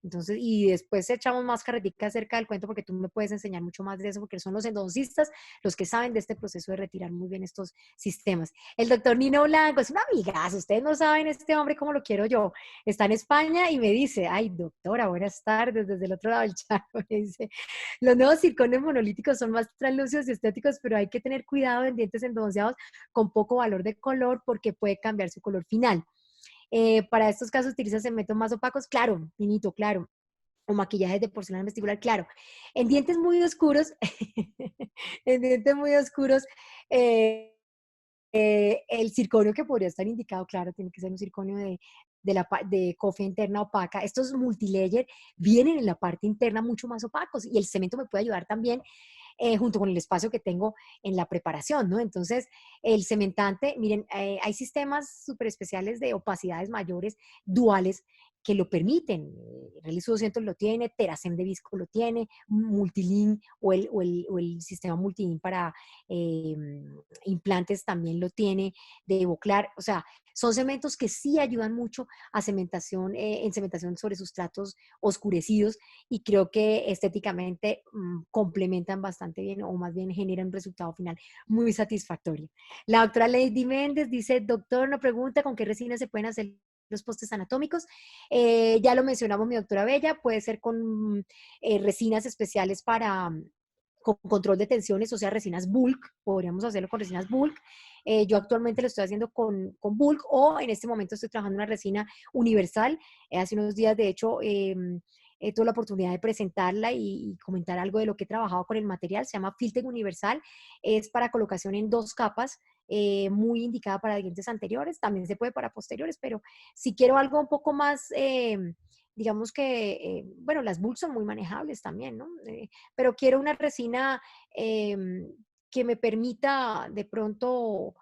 Entonces, y después echamos más carretica acerca del cuento porque tú me puedes enseñar mucho más de eso, porque son los endodoncistas los que saben de este proceso de retirar muy bien estos sistemas. El doctor Nino Blanco es un amigazo, ustedes no saben este hombre cómo lo quiero yo. Está en España y me dice, ay doctora, buenas tardes, desde el otro lado del charco, me dice, los nuevos circonios monolíticos son más translúcidos y estéticos, pero hay que tener cuidado en dientes endodonceados con poco valor de color porque puede cambiar su color final. Para estos casos utiliza cementos más opacos, claro, finito, claro, o maquillajes de porcelana vestibular, claro. En dientes muy oscuros, en dientes muy oscuros, el circonio que podría estar indicado, claro, tiene que ser un circonio de cofia interna opaca. Estos multilayer vienen en la parte interna mucho más opacos y el cemento me puede ayudar también junto con el espacio que tengo en la preparación, ¿no? Entonces, el cementante, miren, hay sistemas súper especiales de opacidades mayores, duales, que lo permiten. Relic 200 lo tiene, Teracem de Visco lo tiene, Multilin o el sistema Multilin para implantes también lo tiene, de Evoclar. O sea, son cementos que sí ayudan mucho a cementación, en cementación sobre sustratos oscurecidos, y creo que estéticamente complementan bastante bien, o más bien generan un resultado final muy satisfactorio. La doctora Lady Méndez dice, doctor, una pregunta, ¿con qué resina se pueden hacer los postes anatómicos? Ya lo mencionamos, mi doctora Bella, puede ser con resinas especiales para con control de tensiones, o sea, resinas bulk, podríamos hacerlo con resinas bulk. Yo actualmente lo estoy haciendo con bulk, o en este momento estoy trabajando una resina universal. Hace unos días, de hecho, tuve la oportunidad de presentarla y comentar algo de lo que he trabajado con el material. Se llama Filtec Universal, es para colocación en 2 capas, muy indicada para dientes anteriores, también se puede para posteriores, pero si quiero algo un poco más, digamos que, bueno, las bulks son muy manejables también, ¿no? Pero quiero una resina que me permita de pronto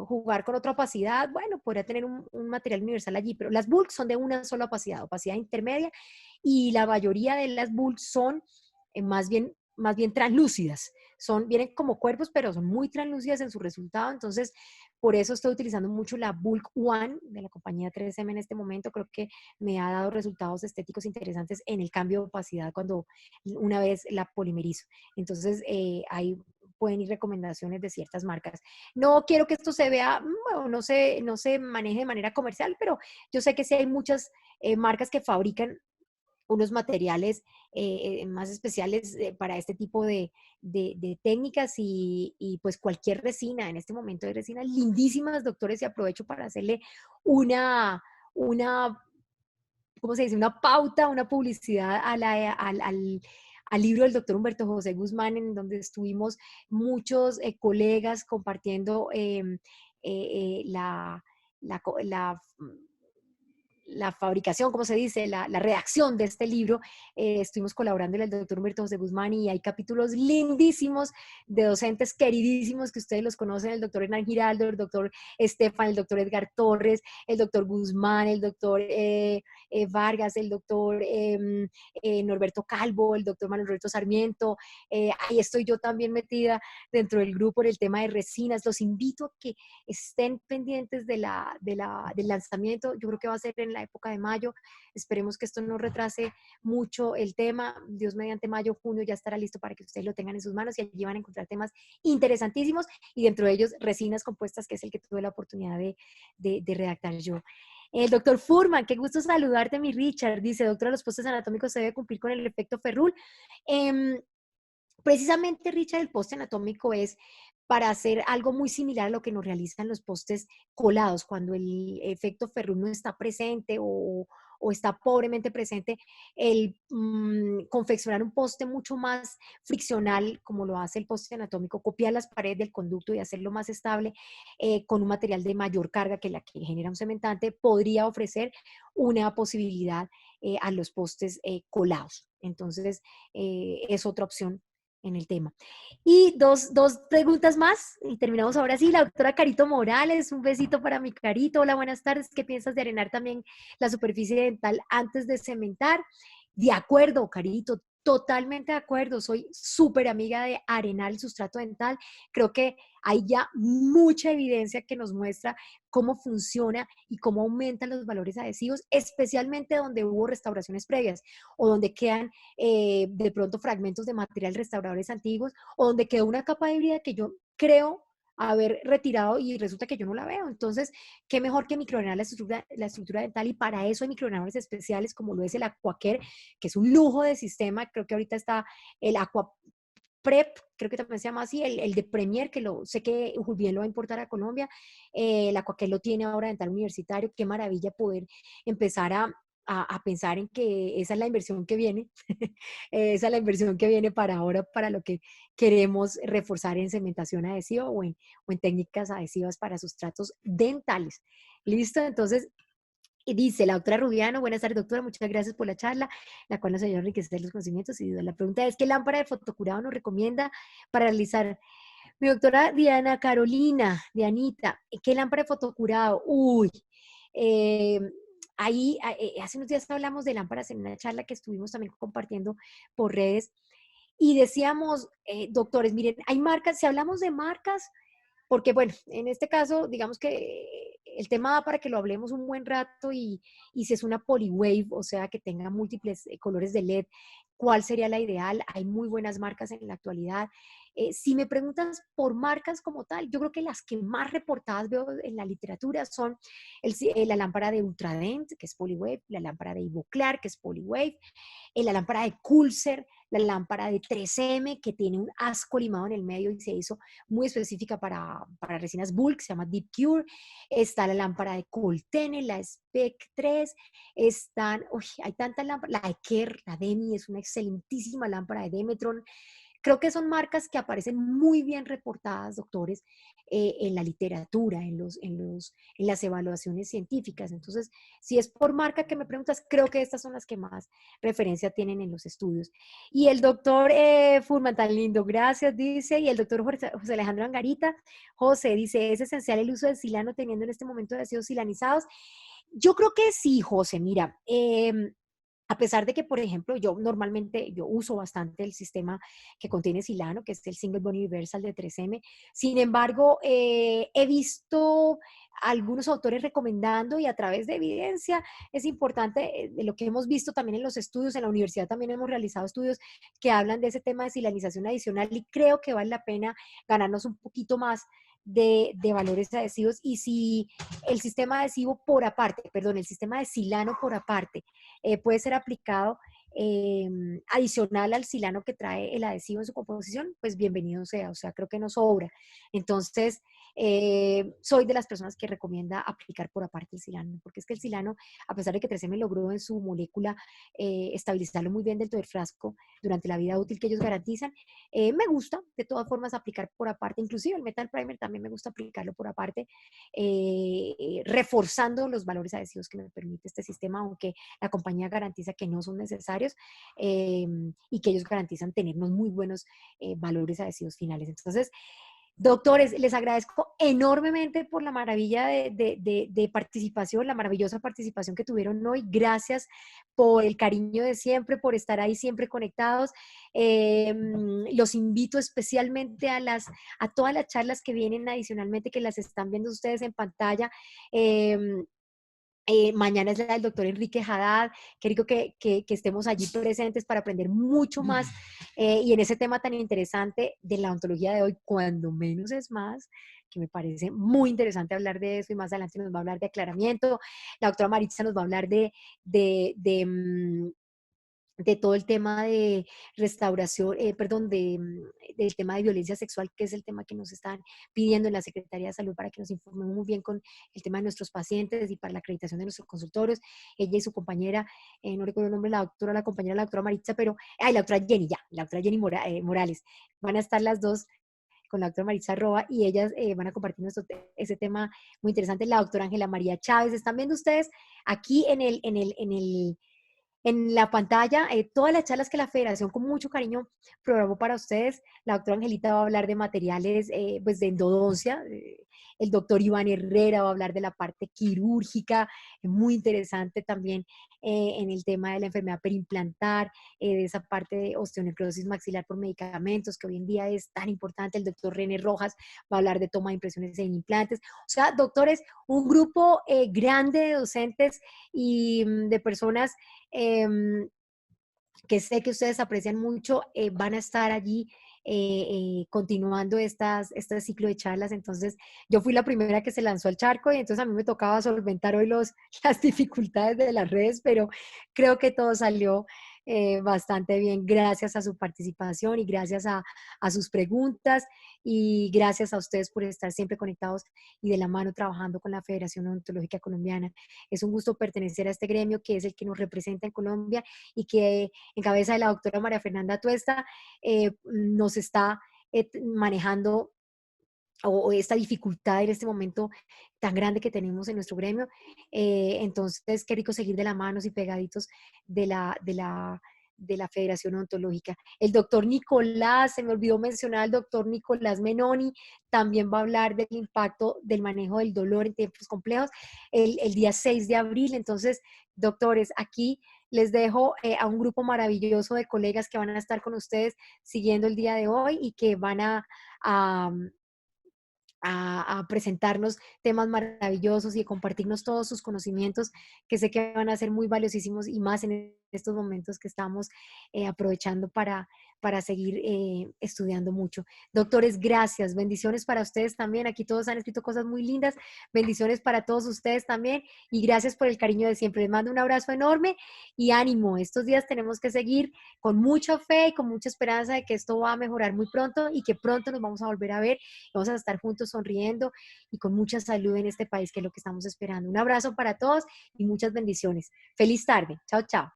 jugar con otra opacidad. Bueno, podría tener un material universal allí, pero las bulks son de una sola opacidad, opacidad intermedia, y la mayoría de las bulks son más bien translúcidas. Vienen como cuerpos, pero son muy translúcidas en su resultado. Entonces, por eso estoy utilizando mucho la Bulk One de la compañía 3M en este momento. Creo que me ha dado resultados estéticos interesantes en el cambio de opacidad cuando una vez la polimerizo. Entonces, ahí pueden ir recomendaciones de ciertas marcas. No quiero que esto se vea, bueno, no se maneje de manera comercial, pero yo sé que sí hay muchas marcas que fabrican unos materiales más especiales para este tipo de técnicas, pues cualquier resina. En este momento hay resinas lindísimas, doctores, y aprovecho para hacerle una ¿cómo se dice? Una pauta, una publicidad al libro del doctor Humberto José Guzmán, en donde estuvimos muchos colegas compartiendo la fabricación, ¿cómo se dice? La redacción de este libro, estuvimos colaborando el doctor Humberto José Guzmán y hay capítulos lindísimos de docentes queridísimos que ustedes los conocen, el doctor Hernán Giraldo, el doctor Estefan, el doctor Edgar Torres, el doctor Guzmán, el doctor Vargas, el doctor Norberto Calvo, el doctor Manuel Roberto Sarmiento, ahí estoy yo también metida dentro del grupo en el tema de resinas. Los invito a que estén pendientes del lanzamiento. Yo creo que va a ser en la época de mayo. Esperemos que esto no retrase mucho el tema. Dios mediante, mayo, junio ya estará listo para que ustedes lo tengan en sus manos y allí van a encontrar temas interesantísimos y dentro de ellos resinas compuestas, que es el que tuve la oportunidad de redactar yo. El doctor Furman, qué gusto saludarte, mi Richard. Dice, doctora, los postes anatómicos se debe cumplir con el efecto Ferrul. Precisamente, Richard, el poste anatómico es para hacer algo muy similar a lo que nos realizan los postes colados, cuando el efecto Ferrul no está presente o está pobremente presente, el confeccionar un poste mucho más friccional, como lo hace el poste anatómico, copiar las paredes del conducto y hacerlo más estable con un material de mayor carga que la que genera un cementante, podría ofrecer una posibilidad a los postes colados. Entonces, es otra opción en el tema. Y dos preguntas más y terminamos ahora sí. La doctora Carito Morales, un besito para mi Carito. Hola, buenas tardes. ¿Qué piensas de arenar también la superficie dental antes de cementar? De acuerdo, Carito, totalmente de acuerdo. Soy súper amiga de arenar el sustrato dental. Creo que hay ya mucha evidencia que nos muestra cómo funciona y cómo aumentan los valores adhesivos, especialmente donde hubo restauraciones previas o donde quedan de pronto fragmentos de material restauradores antiguos o donde quedó una capa de híbrida que yo creo haber retirado y resulta que yo no la veo. Entonces, qué mejor que micronear la estructura dental, y para eso hay micronadores especiales como lo es el AquaCare, que es un lujo de sistema. Creo que ahorita está el AquaPrep, creo que también se llama así, el de Premier, que sé que Julien lo va a importar a Colombia. El AquaCare lo tiene ahora Dental Universitario. Qué maravilla poder empezar a pensar en que esa es la inversión que viene, esa es la inversión que viene para ahora, para lo que queremos reforzar en cementación adhesiva o en técnicas adhesivas para sustratos dentales. ¿Listo? Entonces, y dice la doctora Rubiano, buenas tardes, doctora, muchas gracias por la charla, la cual nos ayuda a enriquecer los conocimientos. Y la pregunta es, ¿qué lámpara de fotocurado nos recomienda para realizar? Mi doctora Diana Carolina, Dianita, ¿qué lámpara de fotocurado? Uy, ahí hace unos días hablamos de lámparas en una charla que estuvimos también compartiendo por redes y decíamos, doctores, miren, hay marcas, si hablamos de marcas, porque bueno, en este caso, digamos que el tema da para que lo hablemos un buen rato y si es una polywave, o sea, que tenga múltiples colores de LED, ¿cuál sería la ideal? Hay muy buenas marcas en la actualidad. Si me preguntas por marcas como tal, yo creo que las que más reportadas veo en la literatura son la lámpara de Ultradent, que es polywave, la lámpara de Ivoclar, que es polywave, la lámpara de Coulser, la lámpara de 3M, que tiene un asco limado en el medio y se hizo muy específica para resinas bulk, se llama Deep Cure. Está la lámpara de Coltene, la Spec 3, hay tantas lámparas, la Eker, la Demi es una excelentísima lámpara de Demetron. Creo que son marcas que aparecen muy bien reportadas, doctores, en la literatura, en las evaluaciones científicas. Entonces, si es por marca que me preguntas, creo que estas son las que más referencia tienen en los estudios. Y el doctor Furman, tan lindo, gracias, dice. Y el doctor José Alejandro Angarita, José, dice, ¿es esencial el uso del silano teniendo en este momento ácidos silanizados? Yo creo que sí, José, mira, a pesar de que, por ejemplo, yo uso bastante el sistema que contiene silano, que es el Single Bond Universal de 3M. Sin embargo, he visto algunos autores recomendando, y a través de evidencia es importante, de lo que hemos visto también en los estudios, en la universidad también hemos realizado estudios que hablan de ese tema de silanización adicional, y creo que vale la pena ganarnos un poquito más de valores adhesivos. Y si el sistema adhesivo por aparte, perdón, el sistema de silano por aparte, puede ser aplicado adicional al silano que trae el adhesivo en su composición, pues bienvenido sea, o sea, creo que no sobra. Entonces, soy de las personas que recomienda aplicar por aparte el silano, porque es que el silano, a pesar de que 3M logró en su molécula estabilizarlo muy bien dentro del frasco durante la vida útil que ellos garantizan, me gusta de todas formas aplicar por aparte, inclusive el Metal Primer también me gusta aplicarlo por aparte, reforzando los valores adhesivos que me permite este sistema, aunque la compañía garantiza que no son necesarios y que ellos garantizan tenernos muy buenos valores adhesivos finales. Entonces, doctores, les agradezco enormemente por la maravilla de participación, la maravillosa participación que tuvieron hoy. Gracias por el cariño de siempre, por estar ahí siempre conectados. Los invito especialmente a todas las charlas que vienen adicionalmente, que las están viendo ustedes en pantalla. Mañana es la del doctor Enrique Haddad, que rico que estemos allí presentes para aprender mucho más y en ese tema tan interesante de la ontología de hoy, cuando menos es más, que me parece muy interesante hablar de eso y más adelante nos va a hablar de aclaramiento. La doctora Maritza nos va a hablar de todo el tema de restauración, perdón, del tema de violencia sexual, que es el tema que nos están pidiendo en la Secretaría de Salud para que nos informemos muy bien con el tema de nuestros pacientes y para la acreditación de nuestros consultorios. Ella y su compañera, no recuerdo el nombre de la doctora, la compañera, la doctora Maritza, pero, la doctora Jenny, la doctora Jenny Morales. Van a estar las dos con la doctora Maritza Roa y ellas van a compartir ese tema muy interesante. La doctora Ángela María Chávez. Están viendo ustedes aquí en la pantalla, todas las charlas que la Federación con mucho cariño programó para ustedes. La doctora Angelita va a hablar de materiales pues de endodoncia, el doctor Iván Herrera va a hablar de la parte quirúrgica, muy interesante también en el tema de la enfermedad perimplantar, de esa parte de osteonecrosis maxilar por medicamentos, que hoy en día es tan importante. El doctor René Rojas va a hablar de toma de impresiones en implantes. O sea, doctores, un grupo grande de docentes y de personas que sé que ustedes aprecian mucho, van a estar allí continuando este ciclo de charlas. Entonces, yo fui la primera que se lanzó al charco y entonces a mí me tocaba solventar hoy las dificultades de las redes, pero creo que todo salió bastante bien gracias a su participación y gracias a sus preguntas y gracias a ustedes por estar siempre conectados y de la mano trabajando con la Federación Odontológica Colombiana. Es un gusto pertenecer a este gremio que es el que nos representa en Colombia y que en cabeza de la doctora María Fernanda Tuesta nos está manejando o esta dificultad en este momento tan grande que tenemos en nuestro gremio. Entonces, qué rico seguir de la mano y pegaditos de la Federación Odontológica. El doctor Nicolás, se me olvidó mencionar al doctor Nicolás Menoni, también va a hablar del impacto del manejo del dolor en tiempos complejos el día 6 de abril. Entonces, doctores, aquí les dejo a un grupo maravilloso de colegas que van a estar con ustedes siguiendo el día de hoy y que van a presentarnos temas maravillosos y a compartirnos todos sus conocimientos que sé que van a ser muy valiosísimos y más en estos momentos que estamos aprovechando para seguir estudiando mucho. Doctores, gracias. Bendiciones para ustedes también. Aquí todos han escrito cosas muy lindas. Bendiciones para todos ustedes también y gracias por el cariño de siempre. Les mando un abrazo enorme y ánimo. Estos días tenemos que seguir con mucha fe y con mucha esperanza de que esto va a mejorar muy pronto y que pronto nos vamos a volver a ver. Vamos a estar juntos sonriendo y con mucha salud en este país, que es lo que estamos esperando. Un abrazo para todos y muchas bendiciones. Feliz tarde. Chao, chao.